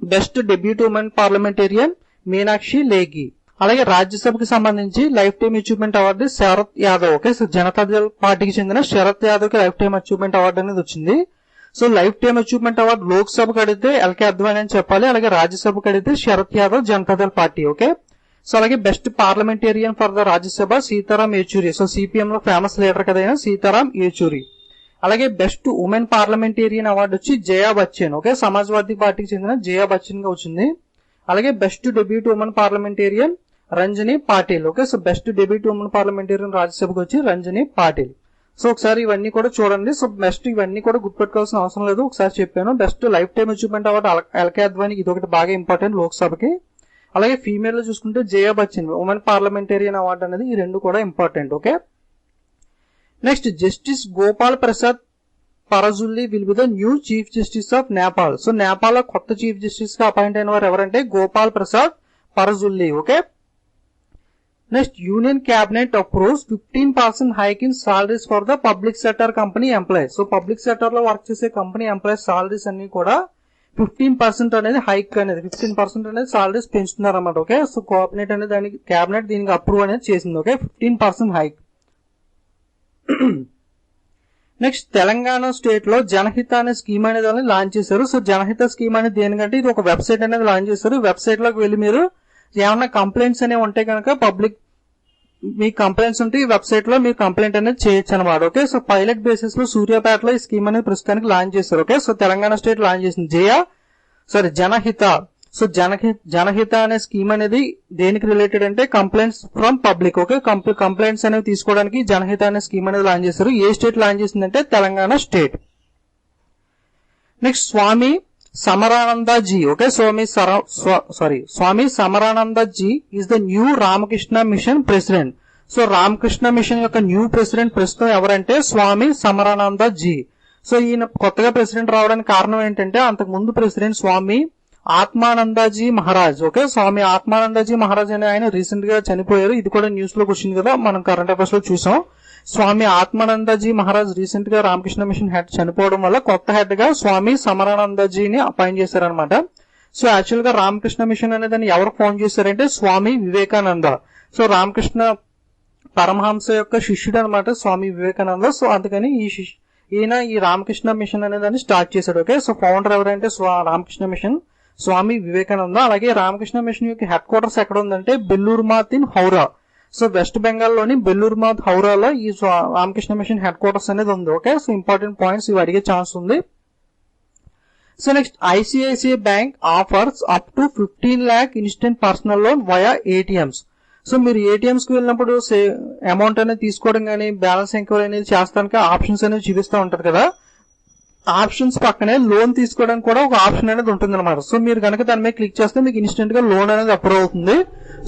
Best debutee women parliamentarian Meenakshi Lekhi. అలాగే రాజ్యసభకి సంబంధించి lifetime achievement award Sharad Yadav. Okay, so Janata Dal పార్టీకి చెందిన శరత్ యాదవ్ కి లైఫ్ టైమ్ అచీవ్మెంట్ అవార్డు అనేది వచ్చింది. So lifetime achievement award Lok సభకు అడిగితే ఎల్కే అద్వానీ అని చెప్పాలి. అలాగే రాజ్యసభకు అడిగితే Sharad Yadav Janata Dal party. Okay, so అలాగే best parliamentarian for the Rajya Sabha Sitaram Yechury. So CPM లో ఫేమస్ లీడర్ కదైనా సీతారాం యేచూరి. అలాగే బెస్ట్ ఉమెన్ పార్లమెంటేరియన్ అవార్డు వచ్చి జయా బచ్చన్. ఓకే, సమాజ్వాదీ పార్టీకి చెందిన జయా బచ్చన్ గా వచ్చింది. అలాగే best debutee women parliamentarian Ranjani Patil. Okay, so best debutee women parliamentarian రాజ్యసభకు వచ్చి రంజని పాటిల్. సో ఒకసారి ఇవన్నీ కూడా చూడండి. సో బెస్ట్ ఇవన్నీ కూడా గుర్తుపెట్టుకోవాల్సిన అవసరం లేదు, ఒకసారి చెప్పాను. Best lifetime achievement award L K అద్వానీకి ఇది ఒకటి బాగా ఇంపార్టెంట్ లోక్ సభకి. అలాగే ఫీమేల్ లో చూసుకుంటే Jaya Bachchan women parliamentarian award అనేది ఈ రెండు కూడా important. Okay, next justice Gopal Prasad Parajuli will be the new chief justice of Nepal. So Nepal లో కొత్త చీఫ్ జస్టిస్ గా అపాయింట్ అయిన వారు ఎవరంటే గోపాల్ ప్రసాద్ పరజుల్లి. Okay, next union cabinet approves 15% hike in salaries for the public sector company employees. So public sector లో work చేసే కంపెనీ ఎంప్లాయీస్ సాలరీస్ అన్ని కూడా 15% అనేది హైక్ అనేది 15% అనేది సాలరీస్ పెంచుతున్నారు అన్నమాట. ఓకే, సో క్యాబినెట్ అనేది దానికి క్యాబినెట్ దీనికి అప్రూవ్ అనేది చేసింది. Okay, 15% hike. Next Telangana state లో జనహిత అనే స్కీమ్ అనేది లాంచ్ చేశారు. సో జనహిత స్కీమ్ అనేది దేనికంటే ఇది ఒక వెబ్సైట్ అనేది లాంచ్ చేశారు. వెబ్సైట్ లోకి వెళ్ళి మీరు ఏమన్నా కంప్లైంట్స్ అనేవి ఉంటే కనుక పబ్లిక్ మీ కంప్లైంట్స్ ఉంటే ఈ వెబ్సైట్ లో మీరు కంప్లైంట్ అనేది చేయొచ్చు అనమాట. ఓకే, సో పైలట్ బేసిస్ లో సూర్యాపేటలో ఈ స్కీమ్ అనేది ప్రస్తుతానికి లాంచ్ చేశారు. Okay, so Telangana state launch చేసింది జనహిత. సో జనహిత అనే స్కీమ్ అనేది దేనికి రిలేటెడ్ అంటే complaints from public. Okay, complaints అనేవి తీసుకోవడానికి జనహిత అనే స్కీమ్ అనేది లాంచ్ చేశారు. ఏ స్టేట్ లాంచ్ చేసిందంటే Telangana state. Next Swami Samarananda ji. Okay, Swami Samarananda ji is the new Ramakrishna Mission president. So Ramakrishna machine యొక్క న్యూ ప్రెసిడెంట్ ప్రస్తుతం ఎవరంటే స్వామి సమరానంద జీ. సో ఈయన కొత్తగా ప్రెసిడెంట్ రావడానికి కారణం ఏంటంటే అంతకు ముందు ప్రెసిడెంట్ స్వామి ఆత్మానందజీ మహారాజ్. ఓకే, స్వామి ఆత్మానందజీ మహారాజ్ అనే ఆయన రీసెంట్ గా చనిపోయారు. ఇది కూడా న్యూస్ లోకి వచ్చింది కదా, మనం కరెంట్ అఫైర్స్ లో చూసాం. స్వామి ఆత్మానందజీ మహారాజ్ రీసెంట్ గా రామకృష్ణ మిషన్ హెడ్ చనిపోవడం వల్ల కొత్త హెడ్ గా స్వామి సమరానందజీని అపాయింట్ చేశారనమాట. సో యాక్చువల్ గా రామకృష్ణ మిషన్ అనేది ఎవరు ఫౌండ్ చేశారంటే స్వామి వివేకానంద. సో రామకృష్ణ పరమహంస యొక్క శిష్యుడు అనమాట స్వామి వివేకానంద. సో అందుకని ఈయన ఈ రామకృష్ణ మిషన్ అనేదాన్ని స్టార్ట్ చేశాడు. ఓకే, సో ఫౌండర్ ఎవరంటే రామకృష్ణ మిషన్ స్వామి వివేకానంద. అలాగే రామకృష్ణ మిషన్ యొక్క హెడ్ క్వార్టర్స్ ఎక్కడ ఉందంటే Belur Math in Howrah. So West Bengal లోని బెల్లూర్మాత్ హౌరాలో ఈ రామకృష్ణ మిషన్ హెడ్ క్వార్టర్స్ అనేది ఉంది. ఓకే, సో ఇంపార్టెంట్ పాయింట్స్ ఇవి అడిగే ఛాన్స్ ఉంది. So next ICICI bank offers up to 15 lakh instant personal loan via ATMs. So మీరు ఏటీఎంస్ కి వెళ్ళినప్పుడు అమౌంట్ అనేది తీసుకోవడం కానీ బ్యాలెన్స్ ఎంక్వైరీ అనేది చేస్తానికి ఆప్షన్స్ అనేది చూపిస్తూ ఉంటారు కదా. ఆప్షన్స్ పక్కనే లోన్ తీసుకోవడానికి కూడా ఒక ఆప్షన్ అనేది ఉంటుంది అనమాట. సో మీరు కనుక దాని మీద క్లిక్ చేస్తే మీకు ఇన్స్టెంట్ గా లోన్ అనేది అప్రూవ్ అవుతుంది.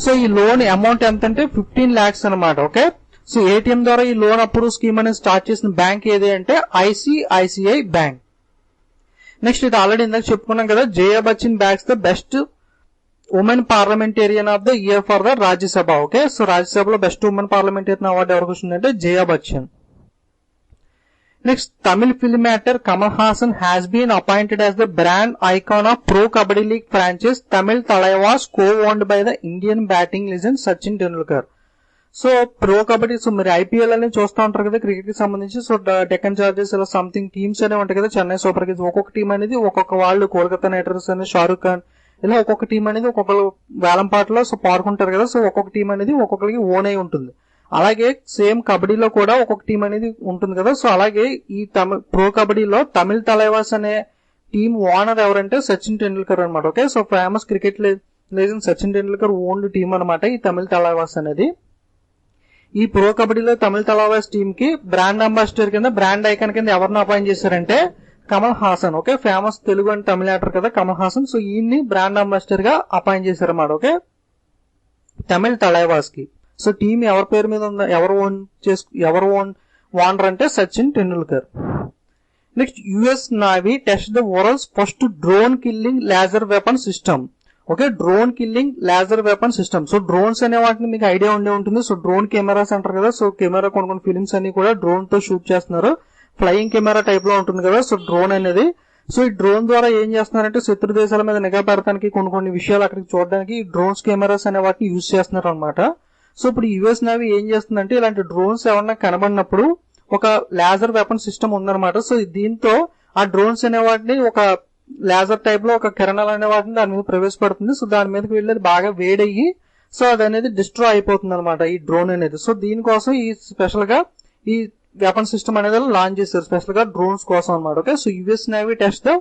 సో ఈ లోన్ అమౌంట్ ఎంత అంటే 15 lakhs అనమాట. ఓకే, సో ఏటీఎం ద్వారా ఈ లోన్ అప్రూవ్ స్కీమ్ అనేది స్టార్ట్ చేసిన బ్యాంక్ ఏది అంటే ఐసిఐసిఐ బ్యాంక్. నెక్స్ట్ ఇది ఆల్రెడీ ఇందాక చెప్పుకున్నాం కదా, Jaya Bachchan bags the best women parliamentarian of the year for the Rajya Sabha. Okay, so రాజ్యసభలో బెస్ట్ ఉమెన్ పార్లమెంటేరియన్ అవార్డు ఎవరికి వచ్చిందంటే Jaya Bachchan. Next, Tamil film actor Kamal Haasan has been appointed as the brand icon of Pro Kabaddi League franchise Tamil Thalaivas co owned by the Indian batting legend Sachin Tendulkar. So pro kabaddi, so మీరు IPL అనేది చూస్తూ ఉంటారు కదా cricket కి సంబంధించి. సో డెక్కన్ చార్జర్స్ ఇలా సంథింగ్ టీమ్స్ అనేవి ఉంటాయి కదా, చెన్నై సూపర్ కింగ్స్, ఒక్కొక్క టీం అనేది ఒక్కొక్క వాళ్ళు, కోల్కతా నైట్ రైడర్స్ అనేది షారుఖ్ ఖాన్, ఇలా ఒక్కొక్క టీం అనేది ఒక్కొక్కరు వేలం పాటలో సో పాడుకుంటారు కదా. సో ఒక్కొక్క టీం అనేది ఒక్కొక్కరికి ఓన్ అయి ఉంటుంది. అలాగే సేమ్ కబడ్డీలో కూడా ఒక్కొక్క టీం అనేది ఉంటుంది కదా. సో అలాగే ఈ ప్రో కబడ్డీలో తమిళ్ తలైవాస్ అనే టీం ఓనర్ ఎవరంటే సచిన్ టెండూల్కర్ అనమాట. Okay, so famous cricket legend Sachin Tendulkar owned team అనమాట ఈ తమిళ్ తలైవాస్ అనేది. ఈ ప్రో కబడ్డీలో తమిళ తలైవాస్ టీమ్ కి బ్రాండ్ అంబాసిడర్ కింద, బ్రాండ్ ఐకాన్ కింద ఎవరిని అపాయింట్ చేశారంటే Kamal Haasan. Okay, famous Telugu and Tamil actor కదా కమల్ హాసన్. సో ఈయన్ని బ్రాండ్ అంబాసిడర్ గా అపాయింట్ చేశారన్నమాట. ఓకే, తమిళ తలైవాస్ కి. సో టీం ఎవరి పేరు మీద ఉందా, ఎవరు ఓనర్ అంటే Sachin Tendulkar. Next, US navy test the world's first drone killing laser weapon system. Okay, drone killing laser weapon system. So drones అనే వాటిని మీకు ఐడియా ఉండే ఉంటుంది. సో డ్రోన్ కెమెరాస్ అంటారు కదా. సో కెమెరా కొన్ని ఫిలిమ్స్ అన్ని కూడా డ్రోన్ తో షూట్ చేస్తున్నారు. ఫ్లయింగ్ కెమెరా టైప్ లో ఉంటుంది కదా సో డ్రోన్ అనేది. సో ఈ డ్రోన్ ద్వారా ఏం చేస్తున్నారంటే శత్రు దేశాల మీద నిఘా పెడతానికి, కొన్ని విషయాలు అక్కడికి చూడడానికి డ్రోన్స్ కెమెరాస్ అనే వాటిని యూజ్ చేస్తున్నారు అనమాట. సో ఇప్పుడు యుఎస్ నేవీ ఏం చేస్తుందంటే ఇలాంటి డ్రోన్స్ ఏమన్నా కనబడినప్పుడు ఒక లేజర్ వెపన్ సిస్టమ్ ఉందన్నమాట. సో దీంతో ఆ డ్రోన్స్ అనే వాటిని ఒక లేజర్ టైప్ లో ఒక కిరణాలు అనే వాటిని దాని మీద ప్రవేశపెడుతుంది. సో దాని మీదకి వెళ్ళేది బాగా వేడయ్యి సో అది అనేది డిస్ట్రాయ్ అయిపోతుంది అనమాట ఈ డ్రోన్ అనేది. సో దీనికోసం ఈ స్పెషల్ గా ఈ వెపన్ సిస్టమ్ అనేది లాంచ్ చేశారు స్పెషల్ గా డ్రోన్స్ కోసం అనమాట. Okay, so US Navy test the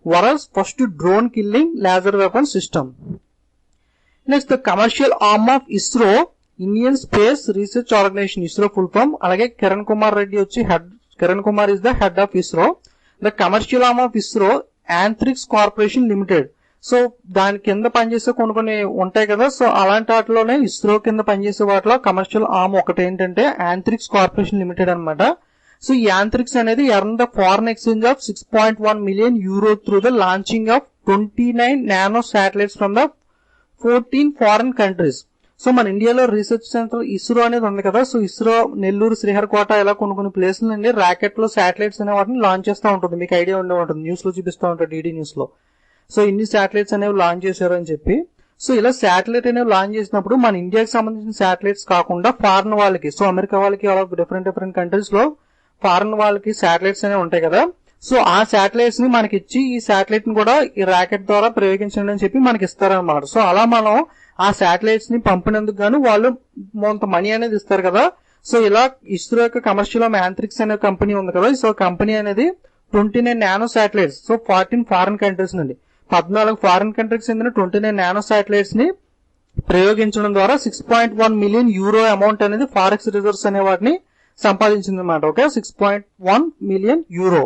world's first drone killing laser weapon system. Next, the commercial arm of ISRO Indian Space Research Organisation, ISRO full form. అలాగే కిరణ్ కుమార్ రెడ్డి వచ్చి Kiran Kumar is the head of ISRO. The commercial arm of ISRO Antrix Corporation Limited. So దాని కింద పనిచేసే కొన్ని ఉంటాయి కదా. So అలాంటి వాటిలోనే ఇస్రో కింద పనిచేసే వాటిలో కమర్షియల్ ఆర్మ్ ఒకటి ఏంటంటే యాంథ్రిక్స్ కార్పొరేషన్ లిమిటెడ్ అనమాట. సో ఈ యాంథ్రిక్స్ అనేది earn the foreign exchange of 6.1 million euro through the launching of 29 nano satellites from the 14 foreign countries. So మన ఇండియాలో రీసెర్చ్ సెంటర్ ఇస్రో అనేది ఉంది కదా. సో ఇస్రో నెల్లూరు, శ్రీహరికోట ఇలా కొన్ని ప్లేసుల నుండి రాకెట్ లో శాటిలైట్స్ అనే వాటిని లాంచ్ చేస్తూ ఉంటుంది. మీకు ఐడియా ఉండే ఉంటుంది, న్యూస్ లో చూపిస్తూ ఉంటారు డిడి న్యూస్ లో. సో ఇన్ని శాటిలైట్స్ అనేవి లాంచ్ చేశారు అని చెప్పి. సో ఇలా శాటిలైట్ అనేవి లాంచ్ చేసినప్పుడు మన ఇండియాకి సంబంధించిన శాటిలైట్స్ కాకుండా ఫారెన్ వాళ్ళకి, సో అమెరికా వాళ్ళకి అలా డిఫరెంట్ కంట్రీస్ లో ఫారెన్ వాళ్ళకి శాటిలైట్స్ అనేవి ఉంటాయి కదా. సో ఆ శాటిలైట్స్ ని మనకి ఇచ్చి ఈ శాటిలైట్ ని కూడా ఈ రాకెట్ ద్వారా ప్రయోగించండి అని చెప్పి మనకి ఇస్తారనమాట. సో అలా మనం ఆ శాటిలైట్స్ ని పంపినందుకు గాను వాళ్ళు కొంత మనీ అనేది ఇస్తారు కదా. సో ఇలా ఇస్రో యొక్క కమర్షియల్ యాంథ్రిక్స్ అనే కంపెనీ ఉంది కదా. సో కంపెనీ అనేది 29 nano satellites, so 14 foreign countries నుండి 14 ఫారెన్ కంట్రీస్ చెందిన 29 నానో శాటిలైట్స్ ని ప్రయోగించడం ద్వారా 6.1 మిలియన్ యూరో అమౌంట్ అనేది ఫారెక్స్ రిజర్వ్స్ అనే వాటిని సంపాదించింది అనమాట. Okay, 6.1 million euro.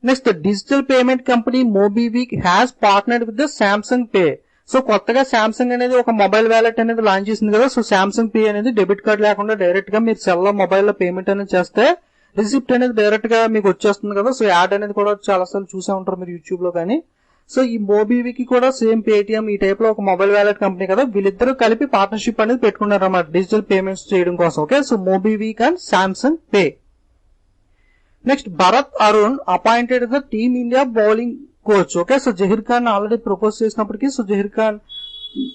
Next, digital payment company MobiKwik has partnered with the Samsung Pay. So కొత్తగా సామ్సంగ్ అనేది ఒక మొబైల్ వ్యాలెట్ అనేది లాంచ్ చేసింది కదా. సో సామ్సంగ్ పే అనేది డెబిట్ కార్డ్ లేకుండా డైరెక్ట్ గా మీరు సెల్ లో మొబైల్ లో పేమెంట్ అనేది చేస్తే రిసిప్ట్ అనేది డైరెక్ట్ గా మీకు వచ్చేస్తుంది కదా. సో యాడ్ అనేది కూడా చాలా సార్లు చూసే ఉంటారు మీరు యూట్యూబ్ లో కానీ. సో ఈ మోబివికి కూడా సేమ్ పేటిఎం ఈ టైప్ లో ఒక మొబైల్ వ్యాలెట్ కంపెనీ కదా, వీళ్ళిద్దరూ కలిపి పార్ట్నర్షిప్ అనేది పెట్టుకున్నారు అన్నమాట డిజిటల్ పేమెంట్స్ చేయడం కోసం. Okay, so MobiKwik and Samsung Pay. Next, Bharat Arun appointed the team India bowling coach. Okay, so Zaheer Khan already propose చేసినప్పటికీ సో జహీర్ ఖాన్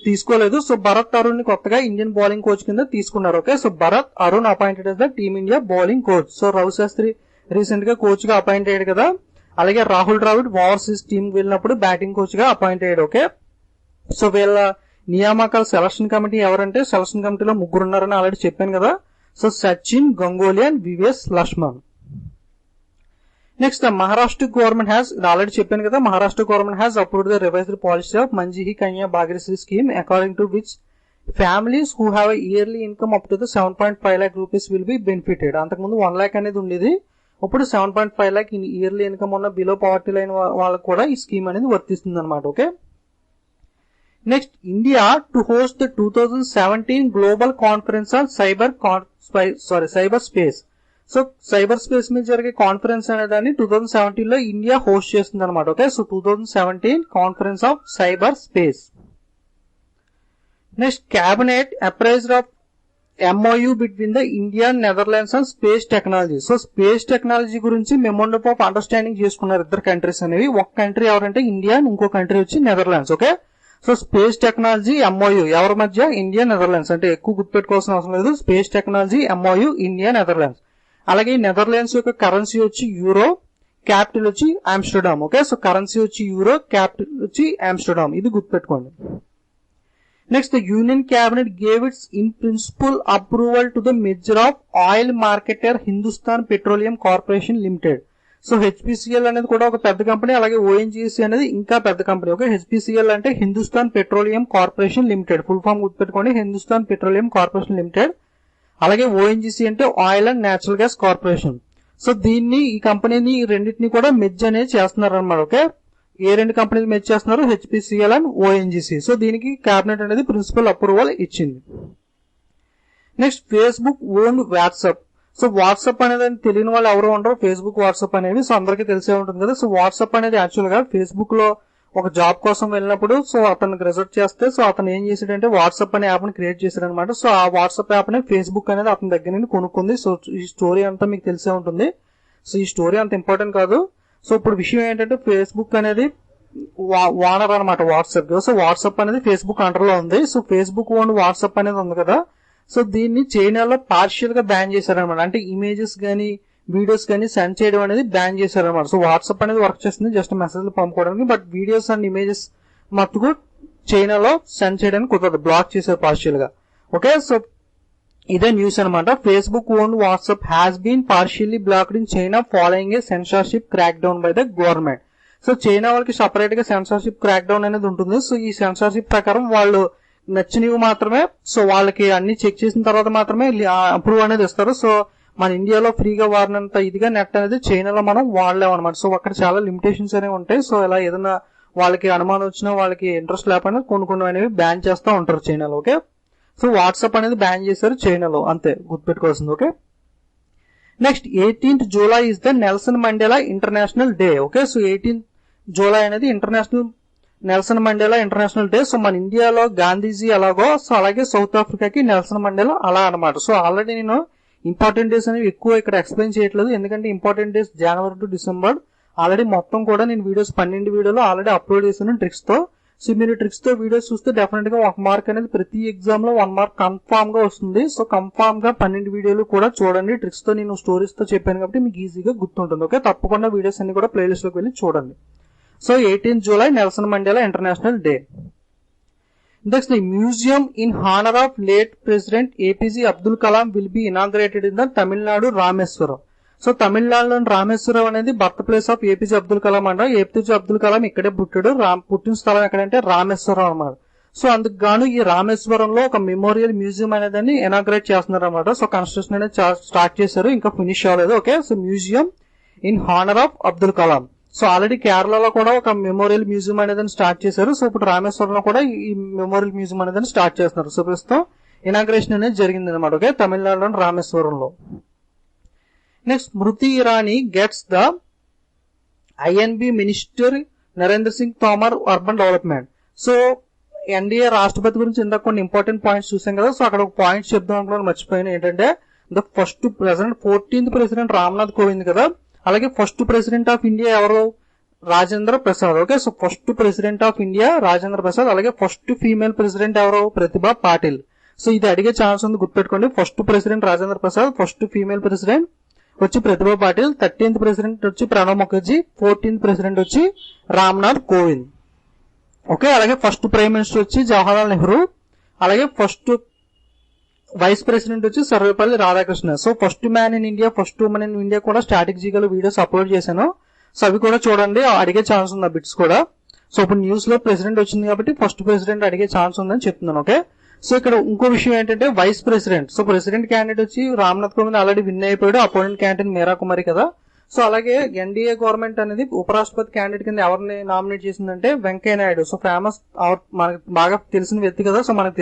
తీసుకోలేదు. సో భరత్ అరుణ్ ని కొత్తగా ఇండియన్ బౌలింగ్ కోచ్ కింద తీసుకున్నారు. Okay, so Bharat Arun appointed as the team India bowling coach. So Ravi Shastri recent గా coach గా appoint అయ్యాడు కదా. అలాగే రాహుల్ ద్రావిడ్ ఓవర్సీస్ టీమ్ వెళ్ళినప్పుడు బ్యాటింగ్ కోచ్ గా అపాయింట్ అయ్యాడు. ఓకే, సో వీళ్ళ నియామకాల సెలక్షన్ కమిటీ ఎవరంటే సెలక్షన్ కమిటీలో ముగ్గురు ఉన్నారని ఆల్రెడీ చెప్పాను కదా. So Sachin, Ganguly and VVS Laxman. Next, Maharashtra government has, already చెప్పాను కదా, Maharashtra government has approved the revised policy of Majhi Kanya Bhagyashree scheme according to which families who have yearly income up to the 7.5 lakh rupees will be benefited. అంతకుముందు 1 lakh అనేది ఉండేది, ఇప్పుడు 7.5 lakh yearly income ఉన్న below poverty line వాళ్ళకు కూడా ఈ scheme అనేది వర్తిస్తుంది అనమాట. Okay, next, India to host the 2017 global conference on cyber space. So cyber space మీద జరిగే కాన్ఫరెన్స్ అనే దాన్ని 2017 లో ఇండియా హోస్ట్ చేస్తుంది అనమాట. Okay, so 2017 conference of cyber space. Next cabinet apprised of MOU between the India Netherlands and space technology. So space technology గురించి మెమోండమ్ of understanding చేసుకున్నారు ఇద్దరు కంట్రీస్ అనేవి. ఒక కంట్రీ ఎవరంటే ఇండియా, ఇంకో కంట్రీ వచ్చి Netherlands. Okay, so space technology MOU ఎవరి మధ్య? India Netherlands. అంటే ఎక్కువ గుర్తుపెట్టుకోవాల్సిన అవసరం లేదు. Space technology MOU India Netherlands. అలాగే నెదర్లాండ్స్ యొక్క కరెన్సీ వచ్చి యూరో, క్యాపిటల్ వచ్చి ఆమ్స్టర్డామ్. ఓకే, సో కరెన్సీ వచ్చి యూరో, క్యాపిటల్ వచ్చి ఆమ్స్టర్డామ్. ఇది గుర్తుపెట్టుకోండి. Next, the union cabinet gave it's in principle approval to the merger of oil marketer Hindustan petroleum corporation Limited. So HPCL అనేది కూడా ఒక పెద్ద కంపెనీ, అలాగే ONGC అనేది ఇంకా పెద్ద కంపెనీ. ఓకే, HPCL అంటే Hindustan petroleum corporation limited, full form గుర్తుపెట్టుకోండి, హిందుస్థాన్ పెట్రోలియం కార్పొరేషన్ లిమిటెడ్. అలాగే ONGC అంటే oil and natural gas corporation. So దీన్ని, ఈ కంపెనీని, ఈ రెండింటిని కూడా మెర్జ్ అనేది చేస్తున్నారు అనమాట. ఓకే, ఏ రెండు కంపెనీలు మెర్జ్ చేస్తున్నారు? HPCL and ONGC. సో దీనికి కేబినెట్ అనేది ప్రిన్సిపల్ అప్రూవల్ ఇచ్చింది. Next, Facebook own WhatsApp. So WhatsApp అనేది తెలియని వాళ్ళు ఎవరు ఉండరు, ఫేస్బుక్ వాట్సాప్ అనేవి. సో అందరికీ తెలిసే ఉంటుంది కదా. సో వాట్సాప్ అనేది యాక్చువల్ గా ఫేస్బుక్ లో ఒక జాబ్ కోసం వెళ్ళినప్పుడు సో అతనికి రిజల్ట్ చేస్తే సో అతను ఏం చేసాడంటే వాట్సాప్ అనే యాప్ ని క్రియేట్ చేశాడు అనమాట. సో ఆ వాట్సాప్ యాప్ ని ఫేస్బుక్ అనేది అతని దగ్గర నుండి కొనుక్కుంది. సో ఈ స్టోరీ అంతా మీకు తెలిసే ఉంటుంది. సో ఈ స్టోరీ అంత ఇంపార్టెంట్ కాదు. సో ఇప్పుడు విషయం ఏంటంటే ఫేస్బుక్ అనేది ఓనర్ అనమాట వాట్సాప్. సో వాట్సాప్ అనేది ఫేస్బుక్ అండర్ లో ఉంది. సో ఫేస్బుక్ ఓన్ వాట్సాప్ అనేది ఉంది కదా. సో దీన్ని చైనాలో పార్షియల్ గా బ్యాన్ చేశారనమాట. అంటే ఇమేజెస్ గానీ వీడియోస్ కానీ సెండ్ చేయడం అనేది బ్యాన్ చేశారనమాట. సో వాట్సాప్ అనేది వర్క్ చేస్తుంది జస్ట్ మెసేజ్లు పంపుకోవడానికి, బట్ వీడియోస్ అండ్ ఇమేజెస్ మట్టుకు చైనాలో సెండ్ చేయడానికి కుదరదు, బ్లాక్ చేశారు పార్షియల్ గా. ఓకే, సో ఇదే న్యూస్ అనమాట. Facebook own WhatsApp has been partially blocked in China following a censorship crack down by the government. So China వాళ్ళకి సపరేట్ గా సెన్సార్షిప్ క్రాక్ డౌన్ అనేది ఉంటుంది. సో ఈ సెన్సార్షిప్ ప్రకారం వాళ్ళు నచ్చినవి మాత్రమే, సో వాళ్ళకి అన్ని చెక్ చేసిన తర్వాత మాత్రమే అప్రూవ్ అనేది ఇస్తారు. సో మన ఇండియాలో ఫ్రీగా వాడినంత ఇదిగా నెట్ అనేది చైనాలో మనం వాడలేము అనమాట. సో అక్కడ చాలా లిమిటేషన్స్ అనేవి ఉంటాయి. సో ఇలా ఏదైనా వాళ్ళకి అనుమానం వచ్చినా, వాళ్ళకి ఇంట్రెస్ట్ లేకపోయినా కొన్ని అనేవి బ్యాన్ చేస్తూ ఉంటారు చైనాలో. ఓకే, సో వాట్సాప్ అనేది బ్యాన్ చేశారు చైనాలో, అంతే గుర్తుపెట్టుకోవాల్సింది. Okay, next 18th July is the Nelson Mandela international day. Okay, so 18th July అనేది international Nelson Mandela international day. So మన ఇండియాలో గాంధీజీ అలాగో, సో అలాగే సౌత్ ఆఫ్రికాకి నెల్సన్ మండేలా అలా అనమాట. సో ఆల్రెడీ నేను ఇంపార్టెంట్ డేస్ అనేవి ఎక్కువ ఇక్కడ ఎక్స్ప్లెయిన్ చేయట్లేదు, ఎందుకంటే important days January to December already మొత్తం కూడా నేను వీడియోస్ 12 వీడియోలు ఆల్రెడీ అప్లోడ్ చేశాను ట్రిక్స్ తో. సో మీరు ట్రిక్స్ తో వీడియోస్ చూస్తే డెఫినెట్ గా 1 మార్క్ అనేది ప్రతి ఎగ్జామ్ లో 1 మార్క్ కన్ఫామ్ గా వస్తుంది. సో కన్ఫామ్ గా 12 వీడియోలు కూడా చూడండి. ట్రిక్స్ తో నేను స్టోరీస్ తో చెప్పాను కాబట్టి మీకు ఈజీగా గుర్తుంటుంది. ఓకే, తప్పకుండా వీడియోస్ అన్ని కూడా ప్లేలిస్ట్ లోకి వెళ్ళి చూడండి. So 18th July Nelson Mandela international day. Next, the museum in honor of late President APJ Abdul Kalam will be inaugurated in the Tamil Nadu Rameswaram. So తమిళనాడులోని రామేశ్వరం అనేది birth place of APJ Abdul Kalam అంట. APJ Abdul Kalam ఇక్కడే పుట్టాడు. పుట్టిన స్థలం ఎక్కడంటే రామేశ్వరం అన్నమాట. So అందుకు గాను ఈ రామేశ్వరంలో ఒక మెమోరియల్ మ్యూజియం అనేది ఇనాగ్రేట్ చేస్తున్నారు అనమాట. సో కన్స్ట్రక్షన్ అనేది స్టార్ట్ చేశారు, ఇంకా ఫినిష్ అవ్వలేదు. Okay, so museum in honour of Abdul Kalam. So already కేరళలో కూడా ఒక మెమోరియల్ మ్యూజియం అనేది స్టార్ట్ చేశారు. సో ఇప్పుడు రామేశ్వరంలో కూడా ఈ మెమోరియల్ మ్యూజియం అనేది స్టార్ట్ చేస్తున్నారు. సో ప్రస్తుతం ఇనాగ్రేషన్ అనేది జరిగింది అనమాట. ఓకే, తమిళనాడులోని రామేశ్వరంలో. Next, Smriti Irani gets the INB minister Narendra Singh Tomar urban development. So NDA రాష్ట్రపతి గురించి ఇందాక కొన్ని ఇంపార్టెంట్ పాయింట్స్ చూసాం కదా. సో అక్కడ ఒక పాయింట్ చెప్దాం అనుకున్నాను, మర్చిపోయాను. ఏంటంటే the first president 14th president Ramnath Kovind కదా. అలాగే ఫస్ట్ ప్రెసిడెంట్ ఆఫ్ ఇండియా ఎవరు? Rajendra Prasad. Okay, so first president of India Rajendra Prasad. అలాగే ఫస్ట్ ఫీమేల్ ప్రెసిడెంట్ ఎవరు? ప్రతిభా పాటిల్. సో ఇది అడిగే ఛాన్స్ ఉంది, గుర్తుపెట్టుకోండి. First president Rajendra Prasad, first female president వచ్చి ప్రతిభా పాటిల్, 13th ప్రెసిడెంట్ వచ్చి ప్రణబ్ ముఖర్జీ, 14th ప్రెసిడెంట్ వచ్చి రామ్నాథ్ కోవింద్. ఓకే, అలాగే ఫస్ట్ ప్రైమ్ మినిస్టర్ వచ్చి జవహర్లాల్ నెహ్రూ. అలాగే ఫస్ట్ వైస్ ప్రెసిడెంట్ వచ్చి Sarvepalli Radhakrishna. So first man in India, first women in India కూడా స్ట్రాటజికల్ వీడియోస్ అప్లోడ్ చేశాను. సో అవి కూడా చూడండి, అడిగే ఛాన్స్ ఉంది ఆ బిట్స్ కూడా. సో ఇప్పుడు న్యూస్ లో ప్రెసిడెంట్ వచ్చింది కాబట్టి ఫస్ట్ ప్రెసిడెంట్ అడిగే ఛాన్స్ ఉందని చెప్తున్నాను. ఓకే, సో ఇక్కడ ఇంకో విషయం ఏంటంటే vice president. So president candidate వచ్చి రామ్నాథ్ కోవింద్ ఆల్రెడీ విన్ అయిపోయాడు. అపోనెంట్ క్యాండిడేట్ మీరా కుమారి కదా. సో అలాగే ఎన్డీఏ గవర్నమెంట్ అనేది ఉపరాష్ట్రపతి క్యాండిడేట్ కింద ఎవరిని నామినేట్ చేసిందంటే వెంకయ్య నాయుడు. సో ఫేమస్, మనకు బాగా తెలిసిన వ్యక్తి కదా. సో మనకు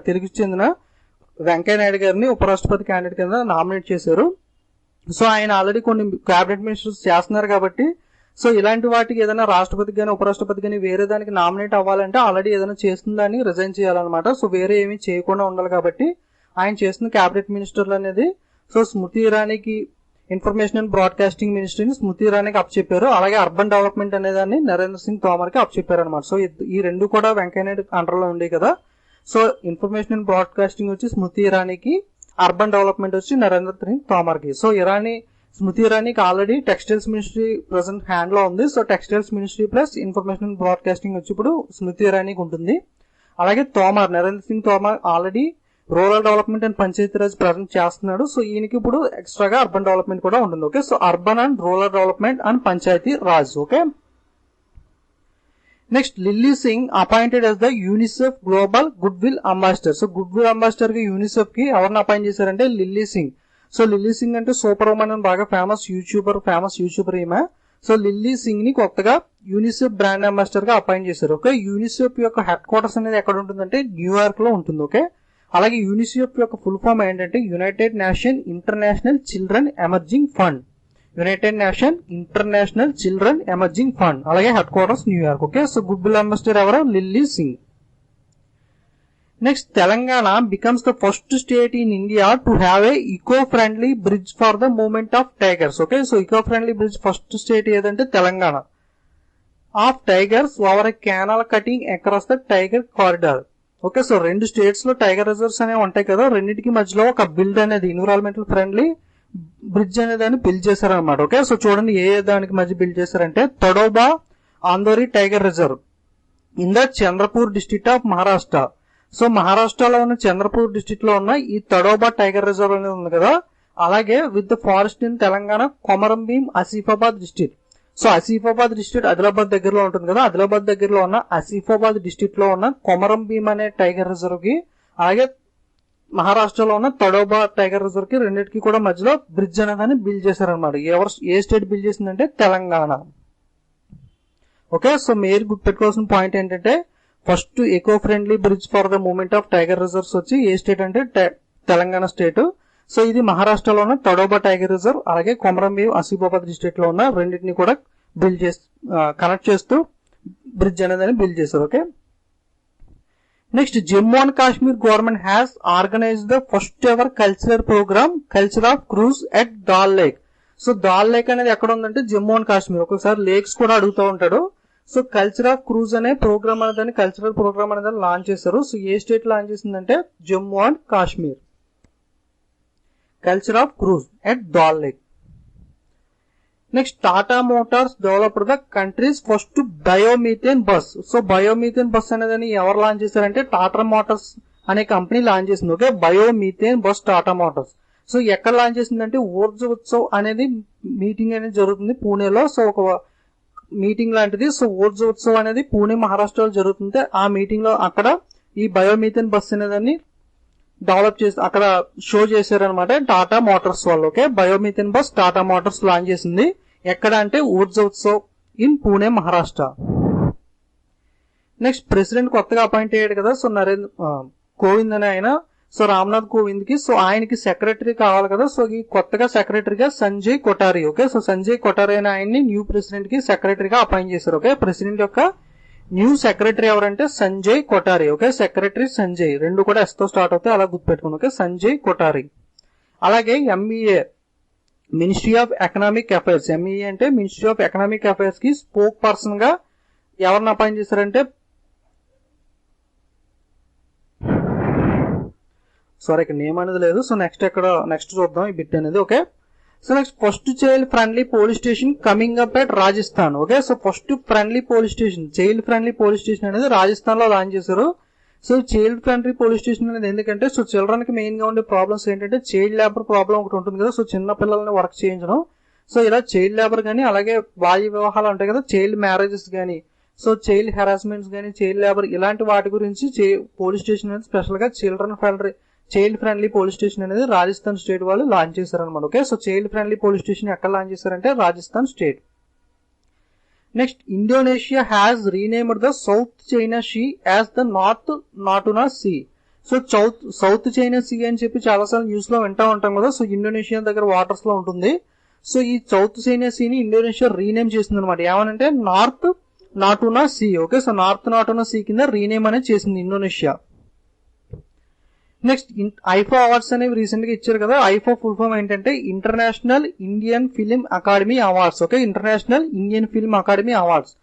తెలుగు చెందిన వెంకయ్య నాయుడు గారిని ఉపరాష్ట్రపతి క్యాండిడేట్ కింద నామినేట్ చేశారు. సో ఆయన ఆల్రెడీ కొన్ని క్యాబినెట్ మినిస్టర్స్ చేస్తున్నారు కాబట్టి సో ఇలాంటి వాటికి ఏదైనా రాష్ట్రపతికి కానీ ఉపరాష్ట్రపతి కానీ వేరే దానికి నామినేట్ అవ్వాలంటే ఆల్రెడీ ఏదైనా చేస్తుందని రిజైన్ చేయాలన్నమాట. సో వేరే ఏమీ చేయకుండా ఉండాలి కాబట్టి ఆయన చేస్తున్న క్యాబినెట్ మినిస్టర్లు అనేది సో స్మృతి ఇరానీకి ఇన్ఫర్మేషన్ అండ్ బ్రాడ్కాస్టింగ్ మినిస్ట్రీని స్మృతి ఇరానీకి అప్పచెప్పారు. అలాగే అర్బన్ డెవలప్మెంట్ అనేదాన్ని నరేంద్ర సింగ్ తోమర్కి అప్పచెప్పారు అనమాట. సో ఈ రెండు కూడా వెంకయ్య నాయుడు అండర్లో ఉండే కదా. సో ఇన్ఫర్మేషన్ అండ్ బ్రాడ్కాస్టింగ్ వచ్చి స్మృతి ఇరానీకి, అర్బన్ డెవలప్మెంట్ వచ్చి నరేంద్ర సింగ్ తోమర్కి. సో స్మృతి ఇరానీకి already textiles ministry present hand లో ఉంది. So textiles ministry plus information and broadcasting వచ్చి ఇప్పుడు స్మృతి ఇరానీకి ఉంటుంది. అలాగే Narendra Singh Tomar already rural development and Panchayati Raj present చేస్తున్నాడు. సో ఈయనకి ఇప్పుడు ఎక్స్ట్రాగా అర్బన్ డెవలప్మెంట్ కూడా ఉంటుంది. Okay, so urban and rural development and Panchayati Raj. Okay, next Lilly Singh appointed as the UNICEF global goodwill ambassador. So goodwill ambassador కి యూనిసెఫ్ కి ఎవరిని appoint చేశారంటే lily Singh. So lily Singh అంటే సూపర్ ఉమెన్ అని బాగా famous YouTuber ఈమె. So lily Singh ని కొత్తగా యూనిసెఫ్ బ్రాండ్ అంబాసిడర్ గా అపాయింట్ చేశారు. ఓకే, యూనిసెఫ్ యొక్క హెడ్ క్వార్టర్స్ అనేది ఎక్కడ ఉంటుందంటే న్యూయార్క్ లో ఉంటుంది. ఓకే, అలాగే యూనిసెఫ్ యొక్క ఫుల్ ఫామ్ ఏంటంటే united nation international children emerging fund. United nation international children emerging fund. అలాగే headquarters New York. Okay, so goodwill ambassador ఎవరు? Lilly Singh. Next Telangana becomes the first state in India to have a eco friendly bridge for the movement of tigers. Okay, so eco friendly bridge first state ఏదంటే Telangana. Of tigers over a canal cutting across the tiger corridor. Okay, so రెండు states లో tiger reserves అనేవి ఉంటాయి కదా, రెండింటికి మధ్యలో ఒక build అనేది ఎన్విరాన్మెంటల్ ఫ్రెండ్లీ బ్రిడ్జ్ అనేది బిల్డ్ చేశారనమాట. ఓకే, సో చూడండి ఏ దానికి మధ్య బిల్డ్ చేశారంటే Tadoba Andhari tiger reserve in the Chandrapur district of Maharashtra. So మహారాష్ట్రలో ఉన్న చంద్రపూర్ డిస్ట్రిక్ట్ లో ఉన్న ఈ తడోబా టైగర్ రిజర్వ్ అనేది ఉంది కదా, అలాగే with the forest in Telangana Komaram Bheem Asifabad district. So Asifabad district Adilabad దగ్గరలో ఉంటుంది కదా, ఆదిలాబాద్ దగ్గరలో ఉన్న ఆసిఫాబాద్ డిస్ట్రిక్ట్ లో ఉన్న కొమరం భీం అనే టైగర్ రిజర్వ్ కి, అలాగే మహారాష్ట్రలో ఉన్న తడోబా టైగర్ రిజర్వ్ కి రెండింటికి కూడా మధ్యలో బ్రిడ్జ్ అనేది బిల్డ్ చేశారనమాట. ఏ స్టేట్ బిల్డ్ చేసిందంటే తెలంగాణ. ఓకే, సో మీరు గుర్తుపెట్టుకోవాల్సిన పాయింట్ ఏంటంటే first eco friendly bridge for the movement of tiger reserves వచ్చి ఏ స్టేట్ అంటే తెలంగాణ స్టేట్. సో ఇది మహారాష్ట్రలో ఉన్న తడోబా టైగర్ రిజర్వ్ అలాగే కొమరం భీం ఆసిఫాబాద్ డిస్ట్రిక్ట్ లో ఉన్న రెండింటిని కూడా కనెక్ట్ చేస్తూ బ్రిడ్జ్ అనేది బిల్డ్ చేశారు. Okay, next Jammu and Kashmir government has organised the first ever cultural programme culture of cruise at Dal lake. So Dal lake అనేది ఎక్కడ ఉందంటే జమ్మూ అండ్ కాశ్మీర్. ఒకసారి లేక్స్ కూడా అడుగుతూ ఉంటాడు. సో కల్చర్ ఆఫ్ క్రూజ్ అనే ప్రోగ్రామ్ అనేది కల్చరల్ ప్రోగ్రామ్ అనేది లాంచ్ చేశారు. సో ఏ స్టేట్ లాంచ్ చేసిందంటే Jammu and Kashmir. Culture of cruise at Dal lake. Next Tata Motors developed the countries first biomethane bus. So biomethane bus అనేది ఎవరు లాంచ్ చేశారంటే టాటా మోటార్స్ అనే కంపెనీ లాంచ్ చేసింది. Okay, biomethane bus Tata Motors. So ఎక్కడ launch చేసిందంటే ఊర్జ ఉత్సవ్ అనేది మీటింగ్ అనేది జరుగుతుంది పూణేలో. సో ఒక మీటింగ్ లాంటిది. సో ఊర్జ ఉత్సవ్ అనేది పూణే మహారాష్ట్రలో జరుగుతుంది. ఆ మీటింగ్ లో అక్కడ ఈ బయోమీథేన్ బస్ అనేదాన్ని డెవలప్ చేసి అక్కడ షో చేశారనమాట టాటా మోటార్స్ వాళ్ళు. Okay, biomethane bus Tata motors launch చేసింది. ఎక్కడ అంటే Urja Utsav in Pune Maharashtra. Next president కొత్తగా అపాయింట్ అయ్యాడు కదా, సో కోవింద్ అనే ఆయన. సో రామ్నాథ్ కోవింద్ కి సో ఆయనకి సెక్రటరీ కావాలి కదా, సో ఈ కొత్తగా సెక్రటరీగా సంజయ్ కొఠారి. ఓకే, సో సంజయ్ కొఠారి అనే ఆయన్ని న్యూ ప్రెసిడెంట్ కి సెక్రటరీగా అపాయింట్ చేశారు. ఓకే, ప్రెసిడెంట్ యొక్క న్యూ సెక్రటరీ ఎవరంటే సంజయ్ కొఠారి. ఓకే, సెక్రటరీ సంజయ్ రెండు కూడా ఎస్ తో స్టార్ట్ అవుతాయి, అలా గుర్తుపెట్టుకోండి. ఓకే, సంజయ్ కొఠారి. అలాగే MEA ministry of economic affairs. MEA అంటే మినిస్ట్రీ ఆఫ్ ఎకనామిక్ అఫైర్స్ కి స్పోక్ పర్సన్ గా ఎవరిని అపాయింట్ చేశారంటే సారీ ఇక్కడ నేమ్ అనేది లేదు. సో నెక్స్ట్ చూద్దాం ఈ బిట్ అనేది. Okay, so next first child friendly police station coming up at Rajasthan. Okay, so first friendly police station child friendly police station అనేది రాజస్థాన్ లో లాంచ్ చేశారు. So child friendly police station అనేది ఎందుకంటే సో చిల్డ్రన్ కి main గా ఉండే problems ఏంటంటే child labour problem ఒకటి ఉంటుంది కదా. సో చిన్న పిల్లల్ని వర్క్ చేయించడం. సో ఇలా చైల్డ్ లేబర్ గానీ అలాగే బాల్య వివాహాలు ఉంటాయి కదా, చైల్డ్ మ్యారేజెస్ గానీ, సో చైల్డ్ హెరాస్మెంట్స్ గానీ, చైల్డ్ లేబర్ ఇలాంటి వాటి గురించి పోలీస్ స్టేషన్ అనేది స్పెషల్ గా చైల్డ్ ఫ్రెండ్లీ పోలీస్ స్టేషన్ అనేది రాజస్థాన్ స్టేట్ వాళ్ళు లాంచ్ చేశారనమాట. Okay, so child friendly police station ఎక్కడ లాంచ్ చేశారంటే Rajasthan state. Next Indonesia has renamed the south China sea as the north Natuna sea. So south China sea అని చెప్పి చాలాసార్లు news లో వింటా ఉంటాం కదా. సో ఇండోనేషియా దగ్గర వాటర్స్ లో ఉంటుంది. సో ఈ సౌత్ చైనా సీని ఇండోనేషియా రీనేమ్ చేసింది అనమాట. ఏమనంటే north Natuna sea. Okay, so north Natuna sea కింద రీనేమ్ అనేది చేసింది ఇండోనేషియా. నెక్స్ట్ ఐఫా అవార్డ్స్ అనేవి రీసెంట్ గా ఇచ్చారు కదా. ఐఫా ఫుల్ ఫామ్ ఏంటంటే international Indian film academy awards. Okay, international Indian film academy awards.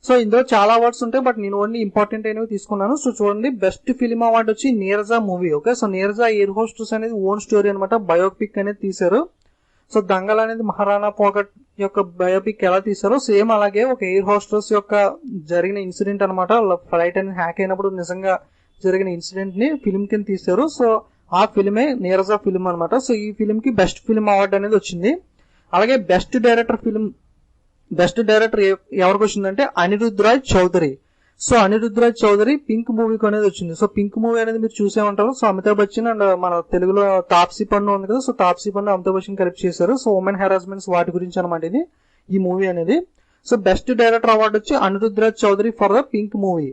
So ఇందులో చాలా అవార్డ్స్ ఉంటాయి, బట్ నేను ఓన్లీ ఇంపార్టెంట్ అనేవి తీసుకున్నాను. సో చూడండి, బెస్ట్ ఫిల్మ్ అవార్డు వచ్చి Neeraja movie. Okay, so Neeraja air hostess అనేది ఓన్ స్టోరీ అనమాట, బయోపిక్ అనేది తీశారు. సో దంగల్ అనేది మహారాణా పోగట్ యొక్క బయోపిక్ ఎలా తీశారో సేమ్ అలాగే ఒక ఎయిర్ హోస్టెస్ యొక్క జరిగిన ఇన్సిడెంట్ అనమాట. ఫ్లైట్ అనేది హ్యాక్ అయినప్పుడు నిజంగా జరిగిన ఇన్సిడెంట్ ని ఫిల్మ్ కింద తీశారు. సో ఆ ఫిల్మే నీరజా ఫిల్మ్ అనమాట. సో ఈ ఫిల్మ్ కి బెస్ట్ ఫిల్మ్ అవార్డు అనేది వచ్చింది. అలాగే బెస్ట్ డైరెక్టర్ ఎవరికి వచ్చిందంటే అనిరుద్ రాజ్ చౌదరి. సో అనిరుద్ రాజ్ చౌదరి పింక్ మూవీకి అనేది వచ్చింది. సో పింక్ మూవీ అనేది మీరు చూసే ఉంటారు. సో అమితాబ్ బచ్చన్ అండ్ మన తెలుగులో తాప్సీ పన్ను ఉంది కదా. సో తాప్సీ పన్ను అమితాబ్ బచ్చన్ కలిపి చేశారు. సో ఉమెన్ హెరాస్మెంట్స్ వాటి గురించి అనమాట ఇది ఈ మూవీ అనేది. సో బెస్ట్ డైరెక్టర్ అవార్డు వచ్చి Anirudh Raj Chowdhury for the pink movie.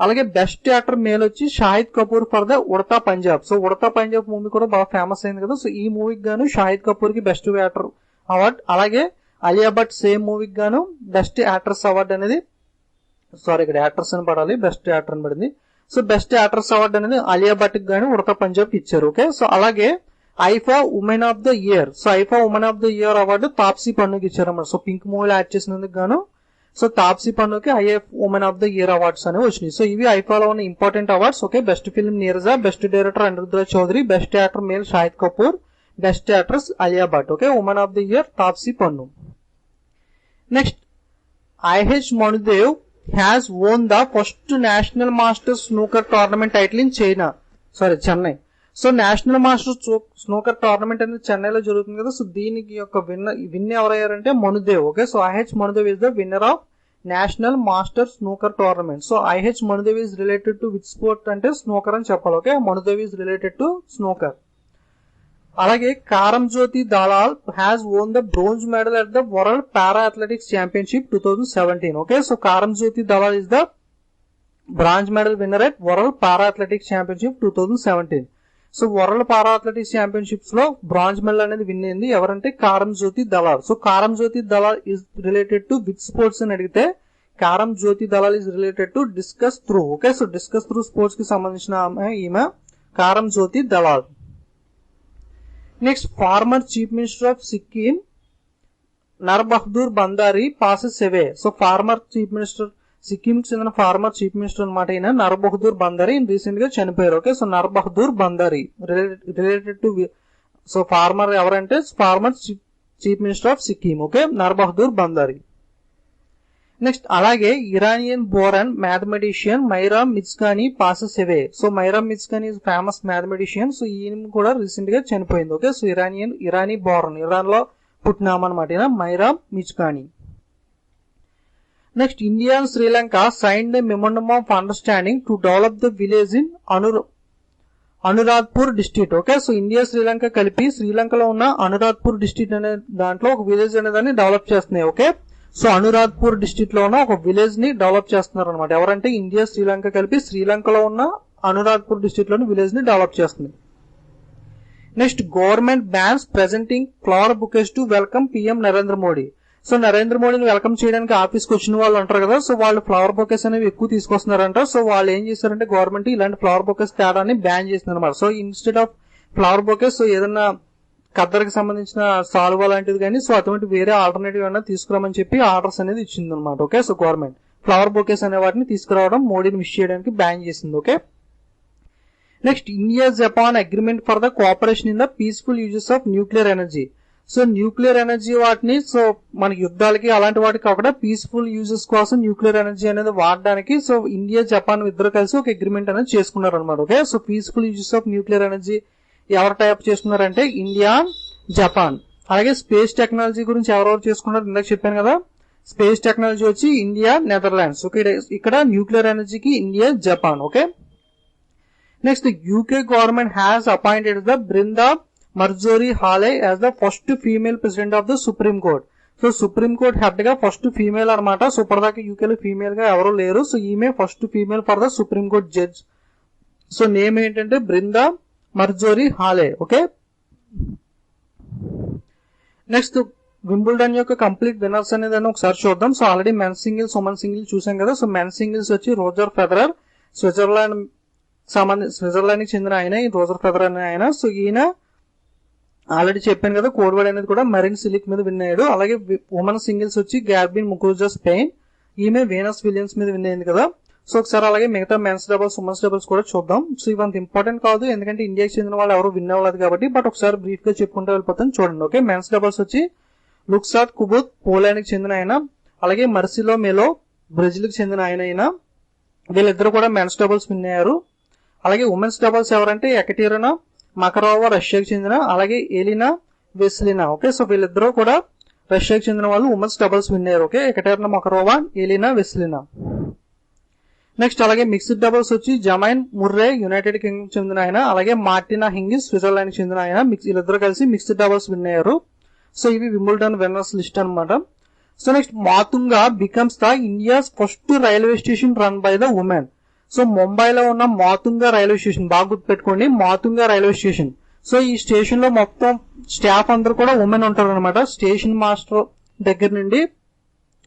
అలాగే బెస్ట్ యాక్టర్ మేల్ వచ్చి Shahid Kapoor for the Udatha Punjab. So Udatha Punjab movie కూడా బాగా ఫేమస్ అయింది కదా. సో ఈ మూవీకి గాను షాహిద్ కపూర్ కి బెస్ట్ యాక్టర్ అవార్డ్. అలాగే అలియా భట్ సేమ్ మూవీకి గాను బెస్ట్ యాక్ట్రెస్ అవార్డు అనేది, సారీ ఇక్కడ యాక్ట్రెస్ అని పడాలి, బెస్ట్ యాక్టర్ అని పడింది. సో బెస్ట్ యాక్ట్రెస్ అవార్డు అనేది అలియా భట్ కి గాను ఉడతా పంజాబ్ కి ఇచ్చారు. ఓకే, సో అలాగే IIFA women of the year. So IIFA women of the year award Taapsee పన్నుకి ఇచ్చారన్నమాట. సో పింక్ మూవీలో యాక్ట్ చేసినందుకు గాను సో తాప్సీ పన్నుకి IIFA women of the year awards అనేవి వచ్చినాయి. సో ఇవి ఐఫాలో ఉన్న important awards. Okay, best film Neerja, best director Anirudh Raj Chowdhury, best actor male Shahid Kapoor, best actress Alia Bhatt. Okay, women of the year Taapsee Pannu. Next IH Manudev has won the first National Masters Snooker Tournament title in Chennai. So national masters snooker tournament అనేది చెన్నైలో జరుగుతుంది కదా. So దీనికి యొక్క win ఎవరయ్యారంటే Manudev. Okay, so IH Manudev is the winner of national masters snooker tournament. So IH Manudev is related to which sport అంటే snooker అని చెప్పాలి. Okay, Manudev is related to snooker. అలాగే Karamjyoti Dalal has won the bronze medal at the world para athletics championship 2017. Okay, so Karamjyoti Dalal is the bronze medal winner at world para athletics championship 2017. So world para athletics championships లో bronze medal అనేది win అయింది ఎవరంటే Karamjyoti Dalal. So Karamjyoti Dalal is related to which sports అని అడిగితే Karamjyoti Dalal is related to discus throw. Okay, so discus throw sports కి సంబంధించిన ఈమె Karamjyoti Dalal. Next former chief minister of Sikkim Narbahadur Bhandari passes away. So former chief minister Sikkim కి చెందిన ఫార్మర్ చీఫ్ మినిస్టర్ అనమాట ఈయన నర్బహదూర్ బందారి రీసెంట్ గా చనిపోయారు. Okay, so Narbahadur Bhandari related to so former ఎవరంటే former chief minister of Sikkim. Okay, Narbahadur Bhandari. Next అలాగే Iranian born mathematician Maryam Mirzakhani passes away. So Maryam Mirzakhani is famous mathematician. So ఈయన కూడా రీసెంట్ గా చనిపోయింది. ఓకే, సో ఇరానీ బోరన్ ఇరాన్ లో పుట్టినామన్నమాట Maryam Mirzakhani. Next India and Sri Lanka signed the memorandum of understanding to develop the village in Anuradhapura district. Okay, so India Sri Lanka కలిపి శ్రీలంకలో ఉన్న అనురాధ్పూర్ డిస్ట్రిక్ట్ అనే దాంట్లో ఒక విలేజ్ అనేదాన్ని డెవలప్ చేస్తున్నాయి. ఓకే, సో అనురాధ్పూర్ డిస్ట్రిక్ట్ లో ఉన్న ఒక విలేజ్ ని డెవలప్ చేస్తున్నారు అనమాట. ఎవరంటే ఇండియా శ్రీలంక కలిపి శ్రీలంకలో ఉన్న అనురాధ్పూర్ డిస్ట్రిక్ట్ లోని విలేజ్ ని డెవలప్ చేస్తుంది. Next government bans presenting flower bouquets to welcome PM Narendra Modi. So Narendra మోడీని వెల్కమ్ చేయడానికి ఆఫీస్కి వచ్చిన వాళ్ళు అంటారు కదా. సో వాళ్ళు ఫ్లవర్ బొకేస్ అనేవి ఎక్కువ తీసుకొస్తున్నారంట. సో వాళ్ళు ఏం చేశారంటే గవర్నమెంట్ ఇలాంటి ఫ్లవర్ బొకేస్ తేడాన్ని బ్యాన్ చేసింది అనమాట. So instead of flower bouquets so ఏదన్నా ఖద్దరికి సంబంధించిన సాల్వా లాంటిది కానీ సో అటువంటి వేరే ఆల్టర్నేటివ్ ఏమైనా తీసుకురామని చెప్పి ఆర్డర్స్ అనేది ఇచ్చింది అనమాట. Okay, so government flower bouquets అనే వాటిని తీసుకురావడం మోడీని విష్ చేయడానికి బ్యాన్ చేసింది. Okay, next India Japan agreement for the cooperation in the peaceful uses of nuclear energy. So nuclear energy వాటిని సో మనకి యుద్ధాలకి అలాంటి వాటికి కాకుండా పీస్ఫుల్ యూజెస్ కోసం న్యూక్లియర్ ఎనర్జీ అనేది వాడడానికి సో ఇండియా జపాన్ ఇద్దరు కలిసి ఒక అగ్రిమెంట్ అనేది చేసుకున్నారు అనమాట. Okay, so peaceful uses of nuclear energy ఎవరు టైప్ చేసుకున్నారంటే ఇండియా జపాన్. అలాగే స్పేస్ టెక్నాలజీ గురించి ఎవరెవరు చేసుకున్నారు ఇందాక చెప్పాను కదా. స్పేస్ టెక్నాలజీ వచ్చి ఇండియా నెదర్లాండ్స్. ఓకే, ఇక్కడ న్యూక్లియర్ ఎనర్జీకి India Japan. Okay, next UK government has appointed the Brenda Marjorie Hale as the first female president of the supreme court. So supreme court head గా first female అనమాట. So ఇప్పటిదాకా యూకేలో female గా ఎవరు లేరు. So ఈమె first female for the supreme court judge. So name ఏంటంటే Brinda Marjorie హాలే. ఓకే, నెక్స్ట్ వింబుల్డన్ యొక్క కంప్లీట్ విన్నర్స్ అనేది ఒకసారి చూద్దాం. So already men singles women singles చూసాం కదా. సో మెన్ సింగిల్స్ వచ్చి రోజర్ ఫెదరర్, స్విట్జర్లాండ్ కి చెందిన ఆయన, రోజర్ ఫెదరర్ అనే ఆయన. సో ఈయన ఆల్రెడీ చెప్పాను కదా, కోడ్వర్డ్ అనేది కూడా మరిన్ సిలిక్ మీద విన్ అయ్యాడు. అలాగే ఉమెన్ సింగిల్స్ వచ్చి గ్యార్బిన్ ముకురుజా స్పెయిన్, ఈమె వీనస్ విలియమ్స్ మీద విన్ అయింది కదా. సో ఒకసారి అలాగే మిగతా మెన్స్ డబుల్స్ ఉమెన్స్ డబుల్స్ కూడా చూద్దాం. సో ఇవంత ఇంపార్టెంట్ కాదు, ఎందుకంటే ఇండియాకి చెందిన వాళ్ళు ఎవరు విన్ అవ్వలేదు కాబట్టి, బట్ ఒకసారి బ్రీఫ్ గా చెప్పుకుంటూ వెళ్ళిపోతాను చూడండి. ఓకే, మెన్స్ డబుల్స్ వచ్చి లుక్సాట్ కుబుత్ పోలాండ్ కి చెందిన ఆయన, అలాగే మర్సిలో మెలో బ్రెజిల్ కి చెందిన ఆయన. వీళ్ళిద్దరు కూడా మెన్స్ డబుల్స్ విన్ అయ్యారు. అలాగే ఉమెన్స్ డబుల్స్ ఎవరంటే ఎకటెరినా మకరోవా రష్యాకి చెందిన, అలాగే ఎలినా వెస్లినా. ఓకే, సో వీళ్ళిద్దరూ కూడా రష్యాకి చెందిన వాళ్ళు ఉమెన్స్ డబుల్స్ విన్ అయ్యారు. Okay, Ekaterina Makarova, Elena Vesnina. Next అలాగే మిక్స్డ్ డబుల్స్ వచ్చి జమైన్ ముర్రే యునైటెడ్ కింగ్డమ్ చెందిన ఆయన, అలాగే మార్టినా హింగిస్ స్విట్జర్లాండ్ కి చెందిన ఆయన. వీళ్ళిద్దరు కలిసి మిక్స్డ్ డబుల్స్ విన్ అయ్యారు. సో ఇవి వింబుల్డన్ విన్నర్స్ లిస్ట్ అనమాట. So next Matunga becomes the India's first railway station run by the women. So ముంబైలో ఉన్న మాతుంగా రైల్వే స్టేషన్, బాగా గుర్తుపెట్టుకోండి, మాతుంగా రైల్వే స్టేషన్. సో ఈ స్టేషన్ లో మొత్తం స్టాఫ్ అందరూ కూడా ఉమెన్ ఉంటారు అనమాట. స్టేషన్ మాస్టర్ దగ్గర నుండి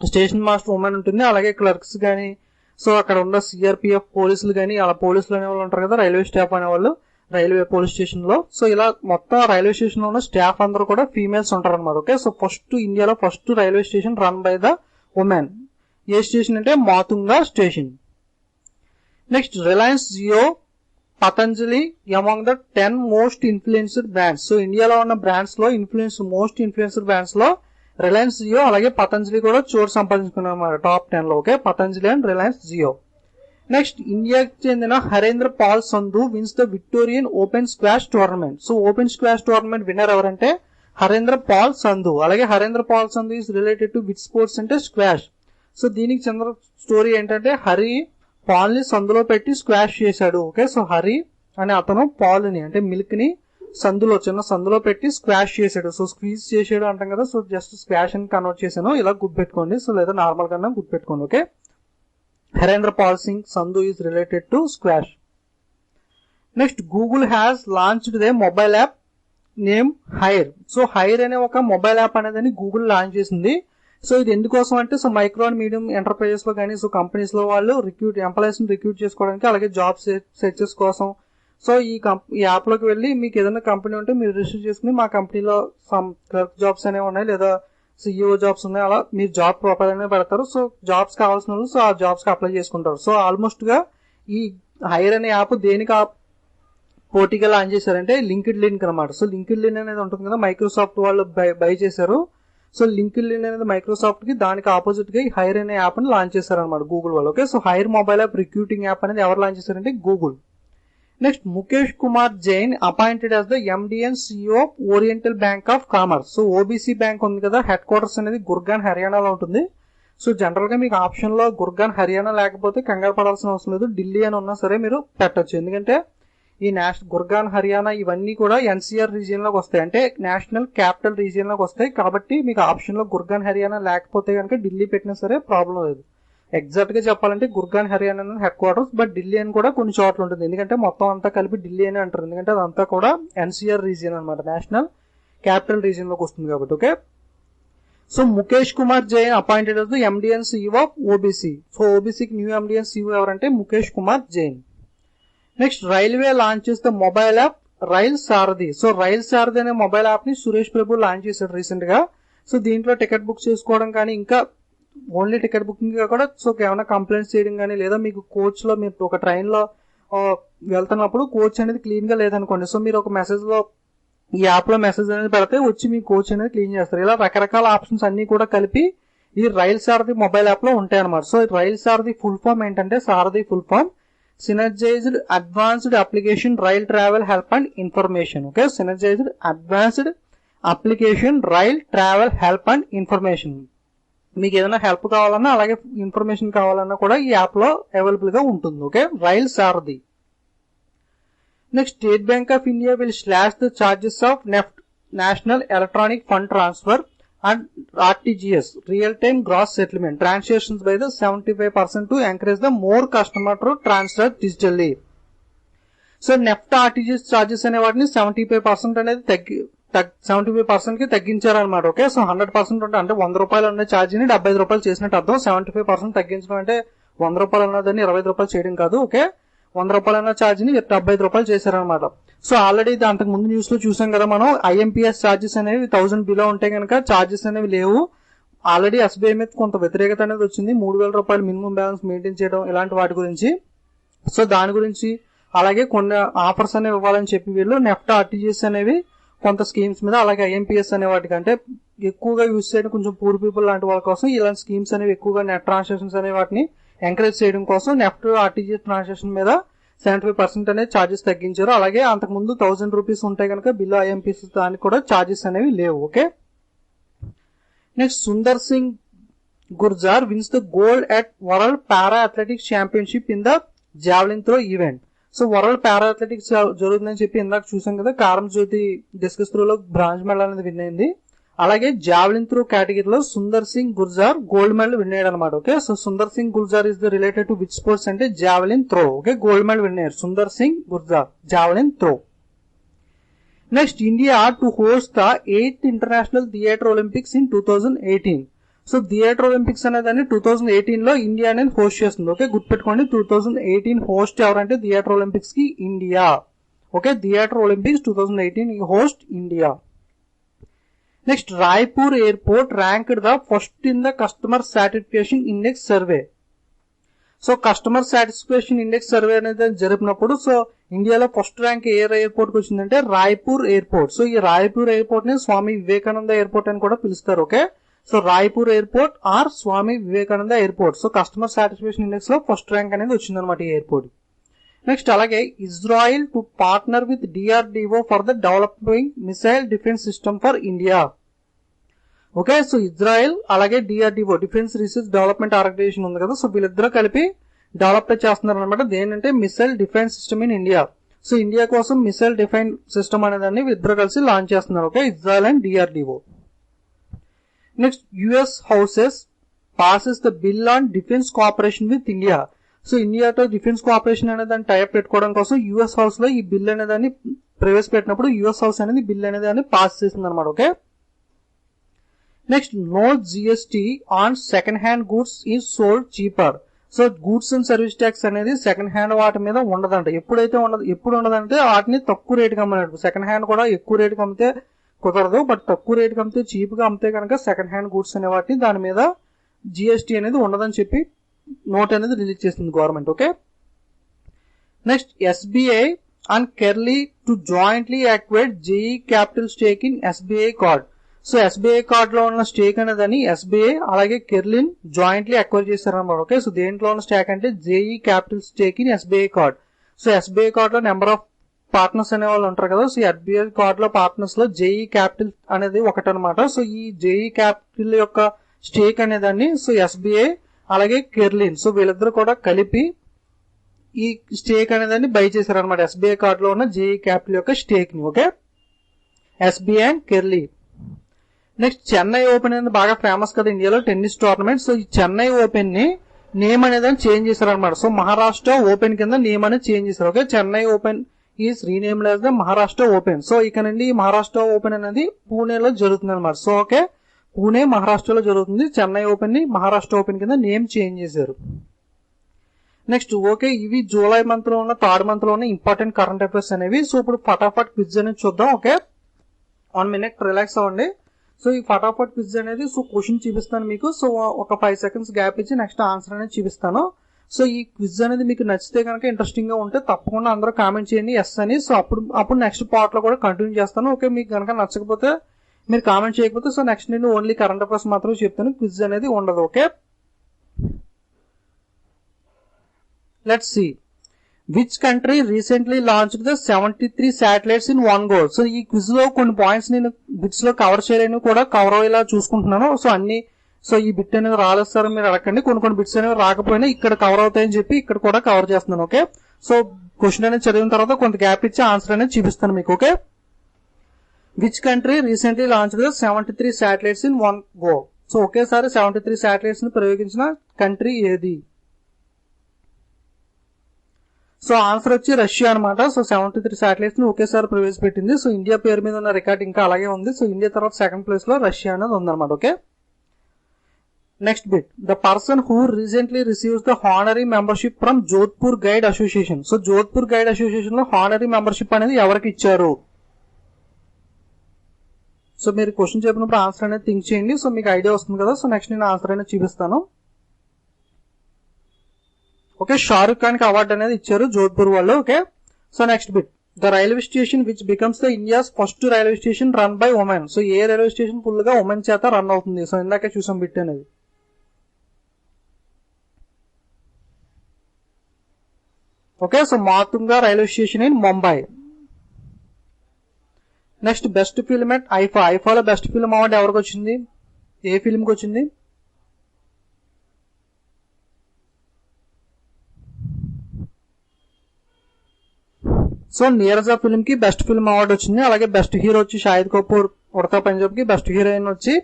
స్టేషన్ మాస్టర్ ఉమెన్ ఉంటుంది, అలాగే క్లర్క్స్ గానీ, సో అక్కడ ఉన్న సిఆర్పిఎఫ్ పోలీసులు గానీ, అలా పోలీసులు అనే వాళ్ళు ఉంటారు కదా, రైల్వే స్టాఫ్ అనేవాళ్ళు రైల్వే పోలీస్ స్టేషన్ లో. సో ఇలా మొత్తం రైల్వే స్టేషన్ లో ఉన్న స్టాఫ్ అందరూ కూడా ఫీమేల్స్ ఉంటారు అనమాట. ఓకే, సో ఫస్ట్ ఇండియాలో first railway station run by the women. ఏ స్టేషన్ అంటే Matunga station. Next Reliance Jio Patanjali among the 10 most influenced brands. So ఇండియాలో ఉన్న బ్రాండ్స్ లో మోస్ట్ ఇన్ఫ్లుయెన్స్డ్ బ్రాండ్స్ లో రిలయన్స్ జియో అలాగే పతంజలి కూడా చోటు సంపాదించుకున్నారు టాప్ 10 లో. Okay, Patanjali and Reliance Jio. Next ఇండియాకి చెందిన Harinder Pal Sandhu wins the Victorian open squash tournament. So open squash tournament winner ఎవరంటే హరేంద్ర పాల్ సంధు. అలాగే Harinder Pal Sandhu is related to which sports అంటే స్క్వాష్. సో దీనికి చెందిన స్టోరీ ఏంటంటే హరి పాల్ ని సందులో పెట్టి స్క్వాష్ చేశాడు. ఓకే, సో హరి అనే అతను పాల్ ని అంటే మిల్క్ ని సందులో చిన్న సందులో పెట్టి స్క్వాష్ చేశాడు. సో స్క్వీజ్ చేసాడు అంటాం కదా, సో జస్ట్ స్క్వాష్ అని కన్వర్ట్ చేశాను. ఇలా గుర్తుపెట్టుకోండి. సో లేదా నార్మల్ కన్నా గుర్తుపెట్టుకోండి. Okay, Harinder Pal Singh Sandhu is related to squash. Next Google has launched the mobile app name hire. So hire అనే ఒక మొబైల్ యాప్ అనేది గూగుల్ లాంచ్ చేసింది. సో ఇది ఎందుకోసం అంటే so micro and medium enterprises లో కానీ, సో కంపెనీస్ లో వాళ్ళు ఎంప్లాయీస్ ని రిక్రూట్ చేసుకోవడానికి, అలాగే జాబ్ సెర్చెస్ కోసం. సో ఈ యాప్ లోకి వెళ్ళి మీకు ఏదైనా కంపెనీ ఉంటే మీరు రిజిస్టర్ చేసుకుని మా కంపెనీలో సమ్ క్లర్క్ జాబ్స్ అనేవి ఉన్నాయి, లేదా సిఇఓ జాబ్స్ ఉన్నాయి, అలా మీరు జాబ్ ప్రొఫైల్ అనేది పెడతారు. సో జాబ్స్ కావాల్సిన వాళ్ళు సో ఆ జాబ్స్ కి అప్లై చేసుకుంటారు. సో ఆల్మోస్ట్ గా ఈ హైర్ అనే యాప్ దేనికి పోటీగా లాంచ్ చేశారంటే లింక్డ్ లిన్ అనమాట. సో లింక్డ్ లిన్ అనేది ఉంటుంది కదా, మైక్రోసాఫ్ట్ వాళ్ళు బై చేశారు. సో లింక్డ్ లిన్ అనేది మైక్రోసాఫ్ట్ కి దానికి ఆపోజిట్ గా ఈ హైర్ అనే యాప్ ని లాంచ్ చేశారనమాట గూగుల్ వాళ్ళు. Okay, so hire mobile app recruiting app అనేది ఎవరు లాంచ్ చేశారంటే Google. Next Mukesh Kumar Jain appointed as the MD and CEO of oriental bank of commerce. So OBC bank ఉంది కదా, హెడ్ క్వార్టర్స్ అనేది గుర్గాన్ హర్యానాలో ఉంటుంది. సో జనరల్ గా మీకు ఆప్షన్ లో గుర్గాన్ హర్యానా లేకపోతే కంగారు పడాల్సిన అవసరం లేదు, ఢిల్లీ అని ఉన్నా సరే మీరు పెట్టచ్చు. ఎందుకంటే ఈ గుర్గాన్ హర్యానా ఇవన్నీ కూడా ఎన్సీఆర్ రీజియన్ లోకి వస్తాయి, అంటే నేషనల్ క్యాపిటల్ రీజియన్ లోకి వస్తాయి. కాబట్టి మీకు ఆప్షన్ లో గుర్గాన్ హర్యానా లేకపోతే కనుక ఢిల్లీ పెట్టినా సరే ప్రాబ్లం లేదు. ఎగ్జాక్ట్ గా చెప్పాలంటే Gurgaon Haryana head quarters, but Delhi అని కూడా కొన్ని చోట్ల ఉంటుంది. ఎందుకంటే మొత్తం అంతా కలిపి ఢిల్లీ అని అంటారు, ఎందుకంటే అదంతా కూడా ఎన్సీఆర్ రీజియన్ అనమాట, నేషనల్ క్యాపిటల్ రీజియన్ లోకి వస్తుంది కాబట్టి. Okay, so Mukesh Kumar Jain appointed as the MD and CEO of OBC. So ఓబీసీకి న్యూ MD and CEO ఎవరంటే Mukesh Kumar Jain. Next railway launches the mobile app rail Sarathi. So rail Sarathi అనే మొబైల్ యాప్ ని Suresh Prabhu launch చేశాడు recent గా. So దీంట్లో టికెట్ బుక్ చేసుకోవడం కానీ, ఇంకా ఓన్లీ టికెట్ బుకింగ్ గా కూడా సో ఏమైనా కంప్లైంట్స్ చేయడం కానీ, లేదా మీకు కోచ్ లో మీరు ఒక ట్రైన్ లో వెళ్తున్నప్పుడు కోచ్ అనేది క్లీన్ గా లేదనుకోండి, సో మీరు ఒక మెసేజ్ లో ఈ యాప్ లో మెసేజ్ అనేది పెడితే వచ్చి మీ కోచ్ అనేది క్లీన్ చేస్తారు. ఇలా రకరకాల ఆప్షన్స్ అన్ని కూడా కలిపి ఈ రైల్ సారథి మొబైల్ యాప్ లో ఉంటాయి అనమాట. So rail Sarathi full form ఏంటంటే Sarathi full form synergized advanced application rail travel help and information. Okay, synergized advanced application rail travel help and information. మీకు ఏదైనా హెల్ప్ కావాలన్నా అలాగే ఇన్ఫర్మేషన్ కావాలన్నా కూడా ఈ యాప్ లో అవైలబుల్ గా ఉంటుంది. Okay, rail Sarathi. Next state bank of India will slash the charges of NEFT national electronic fund transfer and RTGS real time gross settlement transactions by the 75% to encourage the more customer to transfer digitally. So NEFT RTGS charges అనే వాటిని 75% అనేది 75% కి తగ్గించారనమాట. Okay, so 100% అంటే 100 రూపాయలు ఉన్న ఛార్జీని 75 రూపాయలు చేసినట్టు అర్థం. 75% తగ్గించడం అంటే 100 రూపాయలు ఉన్నదాన్ని 25 రూపాయలు చేయడం కాదు. ఓకే, 100 రూపాయలు ఉన్న ఛార్జీని 75 రూపాయలు చేశారనమాట. సో ఆల్రెడీ అంతకు ముందు న్యూస్ లో చూసాం కదా మనం, ఐఎంపీఎస్ ఛార్జెస్ అనేవి 1000 బిలో ఉంటే కనుక ఛార్జెస్ అనేవి లేవు. ఆల్రెడీ ఎస్బీఐ మీద కొంత వ్యతిరేకత అనేది వచ్చింది, 3000 రూపాయలు మినిమం బ్యాలెన్స్ మెయింటైన్ చేయడం ఇలాంటి వాటి గురించి. సో దాని గురించి అలాగే కొన్ని ఆఫర్స్ అనేవి ఇవ్వాలని చెప్పి వీళ్ళు నెఫ్ట్ ఆర్టీజీఎస్ అనేవి కొంత స్కీమ్స్ మీద, అలాగే ఐఎంపీఎస్ అనే వాటికి అంటే ఎక్కువగా యూజ్ చేయడం కొంచెం పూర్ పీపుల్ లాంటి వాళ్ళ కోసం ఇలాంటి స్కీమ్స్ అనేవి ఎక్కువగా నెట్ ట్రాన్సాక్షన్స్ అనే వాటిని ఎంకరేజ్ చేయడం కోసం నెఫ్ట్ ఆర్టీజీఎస్ ట్రాన్సాక్షన్ మీద 75% అనేది ఛార్జెస్ తగ్గించారు. అలాగే అంతకుముందు 1000 రూపీస్ ఉంటే కనుక బిలో ఐఎంపీఎస్ దానికి కూడా ఛార్జెస్ అనేవి లేవు. Okay, next Sundar Singh Gurjar wins the gold at world para athletics championship in the javelin throw event. So world para athletics జరుగుతుందని చెప్పి ఇందాక చూసాం కదా, కారం జ్యోతి డిస్కస్ త్రోలో బ్రాంజ్ మెడల్ అనేది విన్ అయింది. అలాగే జావెలిన్ త్రో కేటగిరీలో Sundar Singh Gurjar gold medal win అయ్యాడు అనమాట. Okay, so Sundar Singh Gurjar is the related to which sports అంటే javelin throw. Okay, gold medal win అయ్యారు Sundar Singh Gurjar javelin throw. Next India to host the 8th international theatre Olympics in 2018. So theatre Olympics అనేదాన్ని 2018 లో India అనేది host చేస్తుంది. Okay, గుర్తుపెట్టుకోండి, 2018 host ఎవరంటే theatre Olympics కి India. Okay, theatre Olympics 2018 host India. Next Raipur airport ranked the first in the customer satisfaction index survey. So customer satisfaction index survey అనేది జరిపినప్పుడు so ఇండియాలో ఫస్ట్ ర్యాంక్ ఏ airport కి వచ్చిందంటే Raipur airport. So ఈ Raipur airport ని స్వామి Vivekananda airport అని కూడా పిలుస్తారు. Okay, so Raipur airport or Swami Vivekananda airport. So customer satisfaction index లో ఫస్ట్ ర్యాంక్ అనేది వచ్చిందనమాట ఈ ఎయిర్పోర్ట్. నెక్స్ట్ అలాగే Israel to partner with DRDO for the developing missile defence system for India. Okay, so Israel అలాగే DRDO defence research development organisation ఉంది కదా, so వీళ్ళిద్దరూ కలిపి డెవలప్ చేస్తున్నారు అనమాట. దేనంటే missile defence system in India. So India కోసం మిసైల్ డిఫెన్స్ సిస్టమ్ అనేదాన్ని ఇద్దరు కలిసి లాంచ్ చేస్తున్నారు. Okay, Israel and DRDO. Next US houses passes the bill on defence cooperation with India. So ఇండియాతో డిఫెన్స్ కోఆపరేషన్ అనే దాన్ని టైప్ పెట్టుకోవడం కోసం యుఎస్ హౌస్ లో ఈ బిల్ అనేదాన్ని ప్రవేశపెట్టినప్పుడు యుఎస్ హౌస్ అనేది బిల్ అనేదాన్ని పాస్ చేసింది అనమాట. Okay, next no GST on second hand goods is sold cheaper. So goods and service tax అనేది సెకండ్ హ్యాండ్ వాటి మీద ఉండదంట. ఎప్పుడు ఉండదంటే వాటిని తక్కువ రేటుకి అమ్మనట్టు. సెకండ్ హ్యాండ్ కూడా ఎక్కువ రేటుకి అమ్మితే కుదరదు, బట్ తక్కువ రేటుకి అమ్మితే చీప్ గా అమ్మితే కనుక సెకండ్ హ్యాండ్ గూడ్స్ అనే వాటిని దాని మీద జిఎస్టీ అనేది ఉండదని చెప్పి నోట్ అనేది రిలీజ్ చేస్తుంది government. Okay, next SBI and Carlyle to jointly acquire GE capital stake in SBI card. So SBI card లో ఉన్న స్టేక్ అనేదని ఎస్బీఐ అలాగే కెర్లిన్ జాయింట్లీ అక్వైర్ చేశారన్నమాట. ఓకే, సో దేంట్లో ఉన్న స్టేక్ అంటే GE capital stake in SBI card. So SBI card లో number of partners అనే వాళ్ళు ఉంటారు కదా, సో ఎస్బీఐ కార్డ్ లో పార్ట్నర్స్ లో జేఈ క్యాపిటల్ అనేది ఒకటనమాట. సో ఈ జేఈ క్యాపిటల్ యొక్క స్టేక్ అనేదాన్ని సో ఎస్బీఐ అలాగే కెర్లిన్ సో వీళ్ళిద్దరు కూడా కలిపి ఈ స్టేక్ అనేదాన్ని బై చేశారనమాట. ఎస్బీఐ కార్డ్ లో ఉన్న జేఈ క్యాపిటల్ యొక్క స్టేక్ ని. Okay, SBI and Carlyle. Next Chennai open అనేది బాగా ఫేమస్ కదా ఇండియాలో టెన్నిస్ టోర్నమెంట్. సో ఈ చెన్నై ఓపెన్ ని నేమ్ అనేది చేంజ్ చేశారు అనమాట. సో మహారాష్ట్ర ఓపెన్ కింద నేమ్ అనేది చేంజ్ చేశారు. Okay, Chennai open is renamed as the Maharashtra open. So ఇక నుండి మహారాష్ట్ర ఓపెన్ అనేది పూణేలో జరుగుతుంది అనమాట. సో ఓకే, పూణే మహారాష్ట్రలో జరుగుతుంది. చెన్నై ఓపెన్ ని మహారాష్ట్ర ఓపెన్ కింద నేమ్ చేంజ్ చేశారు. నెక్స్ట్ ఓకే, ఇవి జూలై మంత్ లో ఉన్న థర్డ్ మంత్ లో ఉన్న ఇంపార్టెంట్ కరెంట్ అఫైర్స్ అనేవి. సో ఇప్పుడు ఫటాఫట్ క్విజ్ అనేది చూద్దాం. ఓకే, 1 minute రిలాక్స్ అవ్వండి. సో ఈ ఫటాఫట్ క్విజ్ అనేది సో క్వశ్చన్ చూపిస్తాను మీకు. సో ఒక 5 seconds గ్యాప్ ఇచ్చి నెక్స్ట్ ఆన్సర్ అనేది చూపిస్తాను. సో ఈ క్విజ్ అనేది మీకు నచ్చితే కనుక ఇంట్రెస్టింగ్ గా ఉంటే తప్పకుండా అందరూ కామెంట్ చేయండి ఎస్ అని. సో అప్పుడు నెక్స్ట్ పార్ట్ లో కూడా కంటిన్యూ చేస్తాను. ఓకే, మీకు కనుక నచ్చకపోతే మీరు కామెంట్ చేయకపోతే సో నెక్స్ట్ నేను ఓన్లీ కరెంట్ అఫైర్స్ మాత్రమే చెప్తాను, క్విజ్ అనేది ఉండదు. Okay, let's see which country recently launched the 73 satellites in one go. So ఈ క్విజ్ లో కొన్ని పాయింట్స్ నేను బిట్స్ లో కవర్ చేయలేని కూడా కవర్ అయ్యేలా చూసుకుంటున్నాను. సో అన్ని సో ఈ బిట్ అనేది రాలేదు సార్ మీరు అడగండి, కొన్ని బిట్స్ అనేవి రాకపోయినా ఇక్కడ కవర్ అవుతాయని చెప్పి ఇక్కడ కూడా కవర్ చేస్తున్నాను. ఓకే, సో క్వశ్చన్ అనేది చదివిన తర్వాత కొంత గ్యాప్ ఇచ్చి ఆన్సర్ అనేది చూపిస్తాను మీకు. Okay, which country recently launched the 73 satellites in one go. So ఒకేసారి 73 శాటిలైట్స్ ని ప్రయోగించిన కంట్రీ ఏది? సో ఆన్సర్ వచ్చి రష్యా అనమాట. సో 73 శాటిలైట్స్ ని ఒకేసారి ప్రవేశపెట్టింది. సో ఇండియా పేరు మీద ఉన్న రికార్డ్ ఇంకా అలాగే ఉంది. సో ఇండియా తర్వాత సెకండ్ ప్లేస్ లో రష్యా అనేది ఉందన్నమాట. Okay, next bit. The person who recently receives the honorary membership from Jodhpur guide association. So Jodhpur guide association లో హానరీ మెంబర్షిప్ అనేది ఎవరికి ఇచ్చారు? సో మీరు క్వశ్చన్ చెప్పినప్పుడు ఆన్సర్ అనేది థింక్ చేయండి. సో మీకు ఐడియా వస్తుంది కదా. సో నెక్స్ట్ నేను ఆన్సర్ అనేది చూపిస్తాను. ఓకే, షారుఖ్ ఖాన్ కి అవార్డు అనేది ఇచ్చారు జోధ్పూర్ వాళ్ళు. Okay, so next bit. The railway station which becomes the India's first railway station run by women. So ఏ రైల్వే స్టేషన్ ఫుల్ గా ఉమెన్ చేత రన్ అవుతుంది? సో ఇందాకే చూసాం బిట్ అనేది. Okay, so Matunga railway station in Mumbai. Next best film at IIFA. ఐఫాలో best film award ఎవరికి వచ్చింది? ఏ ఫిల్మ్ కి వచ్చింది? సో నీరజా ఫిల్మ్ కి బెస్ట్ ఫిల్మ్ అవార్డు వచ్చింది. అలాగే బెస్ట్ హీరో వచ్చి షాహిద్ కపూర్ ఉడతా పంజాబ్ కి, బెస్ట్ హీరోయిన్ వచ్చి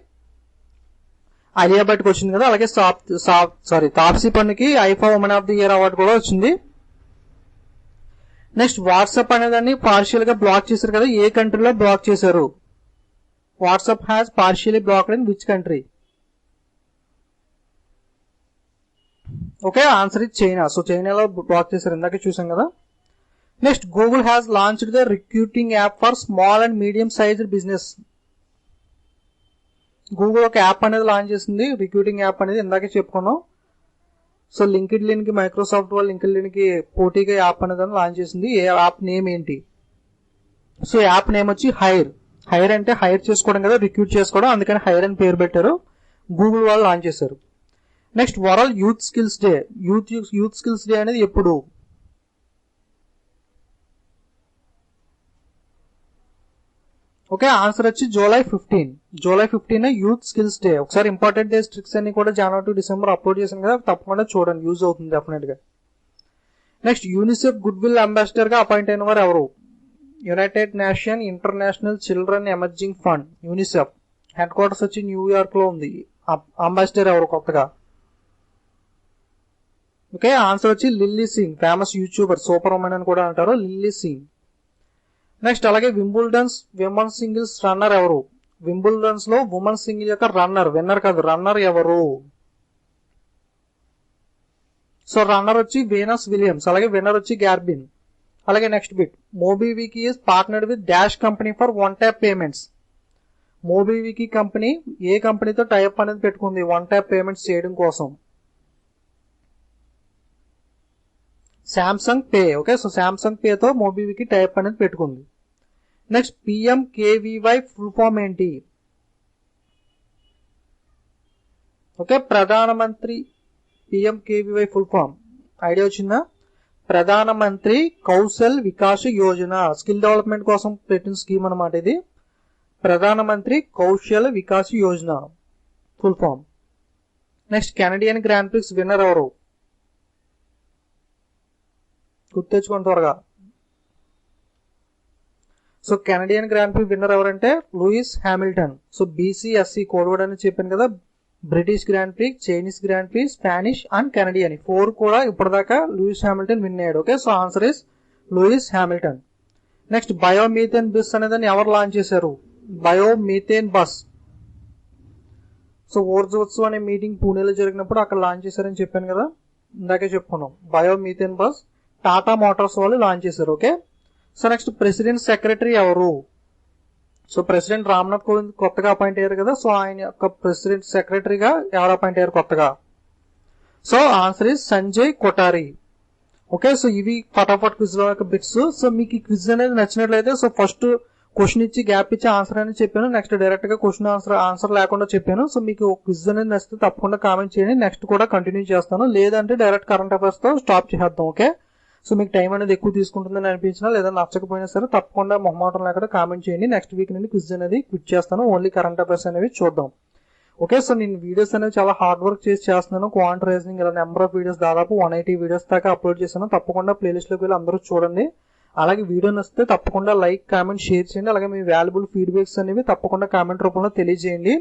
అలియా భట్ కి వచ్చింది కదా. అలాగే తాప్సీ పన్నుకి IIFA women of the year award కూడా వచ్చింది. నెక్స్ట్ వాట్సాప్ అనేదాన్ని పార్షియల్ గా బ్లాక్ చేశారు కదా, ఏ కంట్రీలో బ్లాక్ చేశారు? WhatsApp has partially blocked in which country? Okay, answer is China. So చైనాలో బ్లాక్ చేశారు, ఇందాక చూసాం కదా. Next Google has launched the recruiting app for small and medium sized business. Google ఒక యాప్ అనేది లాంచ్ చేసింది, రిక్రూటింగ్ యాప్ అనేది, ఇందాకే చెప్పుకున్నాం. సో లింక్డ్ ఇన్ కి మైక్రోసాఫ్ట్ వాళ్ళు లింక్డ్ ఇన్ కి పోటీగా యాప్ అనేది లాంచ్ చేసింది. ఏ యాప్ నేమ్ ఏంటి? సో యాప్ నేమ్ వచ్చి హైర్. హైర్ అంటే హైర్ చేసుకోవడం కదా, రిక్రూట్ చేసుకోవడం, అందుకని హైర్ అని పేరు పెట్టారు. గూగుల్ వాళ్ళు లాంచ్ చేశారు. Next world youth skills day. Youth skills day అనేది ఎప్పుడు? ఓకే, ఆన్సర్ వచ్చి July 15. July 15 youth skills day. ఒకసారి ఇంపార్టెంట్ డేస్ ట్రిక్స్ అన్ని కూడా జనవరి టు డిసెంబర్ అప్లోడ్ చేశాను కదా, తప్పకుండా చూడండి, యూజ్ అవుతుంది డెఫినెట్ గా. Next UNICEF good will ambassador గా అపాయింట్ అయిన వారు ఎవరు? United nation international children emerging fund, UNICEF. Head quarters వచ్చి న్యూయార్క్ లో ఉంది. అంబాసిడర్ ఎవరు కొత్తగా? ఓకే, ఆన్సర్ వచ్చి lily Singh, famous YouTuber, super women అని కూడా అంటారు, లిల్లీ సింగ్. నెక్స్ట్ అలాగే వింబుల్డన్స్ విమెన్ సింగిల్స్ రన్నర్ ఎవరు? వింబుల్డన్స్ లో ఉమెన్ సింగిల్ యొక్క విన్నర్ కాదు, రన్నర్ ఎవరు? సో రన్నర్ వచ్చి వీనస్ విలియమ్స్. అలాగే విన్నర్ వచ్చి గ్యార్బిన్. అలాగే next bit. MobiKwik is partnered with dash company for one tap payments. MobiKwik company ఏ కంపెనీతో టైప్ అనేది పెట్టుకుంది వన్ ట్యాప్ పేమెంట్స్ చేయడం కోసం? Samsung Pay. Okay, so Samsung Pay తో మోబివికీ టైప్ అనేది పెట్టుకుంది. నెక్స్ట్ పిఎంకేవీవై ఫుల్ ఫామ్ ఏంటి? Okay, Pradhan Mantri PMKVY full form idea వచ్చిందా? ప్రధానమంత్రి కౌశల్ వికాస్ యోజన, స్కిల్ డెవలప్మెంట్ కోసం పెట్టిన స్కీమ్ అనమాట ఇది. Pradhan Mantri Kaushal Vikas Yojana full form. Next Canadian grand prix winner ఎవరు? గుర్తెచ్చుకోండి త్వరగా. So Canadian grand prix winner ఎవరంటే Lewis Hamilton. So BCSC code word అని చెప్పాను కదా, British grand prix, Chinese grand prix, Spanish and Canadian 4 కూడా ఇప్పటిదాకా లూయిస్ హ్యామిల్టన్ విన్ అయ్యాడు. Okay, so answer is Lewis Hamilton. Next biomethane bus అనేదాన్ని ఎవరు launch చేశారు? Biomethane bus. సో ఓర్జోత్సవ్ అనే మీటింగ్ పూణేలో జరిగినప్పుడు అక్కడ లాంచ్ చేశారని చెప్పాను కదా, ఇందాకే చెప్పుకున్నాం. బయోమీథేన్ బస్ టాటా మోటార్స్ వాళ్ళు లాంచ్ చేశారు. Okay, so next president secretary ఎవరు? సో ప్రెసిడెంట్ రామ్నాథ్ కోవింద్ కొత్తగా అపాయింట్ అయ్యారు కదా, సో ఆయన యొక్క ప్రెసిడెంట్ సెక్రటరీగా ఎవరు అపాయింట్ అయ్యారు కొత్తగా? So answer is Sanjay Kothari. Okay, so ఇవి ఫటాఫట్ క్విజ్ లో యొక్క బిట్స్. సో మీకు ఈ క్విజ్ అనేది నచ్చినట్లయితే సో ఫస్ట్ క్వశ్చన్ ఇచ్చి గ్యాప్ ఇచ్చి ఆన్సర్ అనేది చెప్పాను. నెక్స్ట్ డైరెక్ట్ గా క్వశ్చన్ ఆన్సర్ లేకుండా చెప్పాను. సో మీకు క్విజ్ అనేది నచ్చితే తప్పకుండా కామెంట్ చేయండి, నెక్స్ట్ కూడా కంటిన్యూ చేస్తాను. లేదంటే డైరెక్ట్ కరెంట్ అఫైర్స్ తో స్టాప్ చేద్దాం. ఓకే, సో మీకు టైం అనేది ఎక్కువ తీసుకుంటుందని అనిపించినా లేదా నచ్చకపోయినా సరే తప్పకుండా మొహమాటం లేకుండా కామెంట్ చేయండి. నెక్స్ట్ వీక్ నుండి క్విజ్ అనేది క్విట్ చేస్తాను, ఓన్లీ కరెంట్ అఫైర్స్ అనేవి చూద్దాం. ఓకే, సో నేను వీడియోస్ అనేవి చాలా హార్డ్ వర్క్ చేసి చేస్తున్నాను. క్వాంట్ రైజింగ్ ఇలా నెంబర్ ఆఫ్ వీడియోస్ దాదాపు 180 వీడియోస్ దాకా అప్లోడ్ చేశాను. తప్పకుండా ప్లేలిస్ట్ లోకి వెళ్ళి అందరూ చూడండి. అలాగే వీడియో నచ్చితే తప్పకుండా లైక్, కామెంట్, షేర్ చేయండి. అలాగే మీ వాల్యుబుల్ ఫీడ్బ్యాక్స్ అనేవి తప్పకుండా కామెంట్ రూపంలో తెలియజేయండి.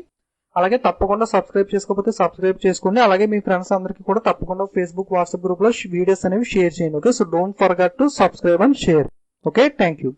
అలాగే తప్పకుండా సబ్స్క్రైబ్ చేసుకోకపోతే సబ్స్క్రైబ్ చేసుకోండి. అలాగే మీ ఫ్రెండ్స్ అందరికీ కూడా తప్పకుండా ఫేస్బుక్ వాట్సాప్ గ్రూప్ లో వీడియోస్ అనేవి షేర్ చేయండి. Okay, so don't forget to subscribe and share. Okay, thank you.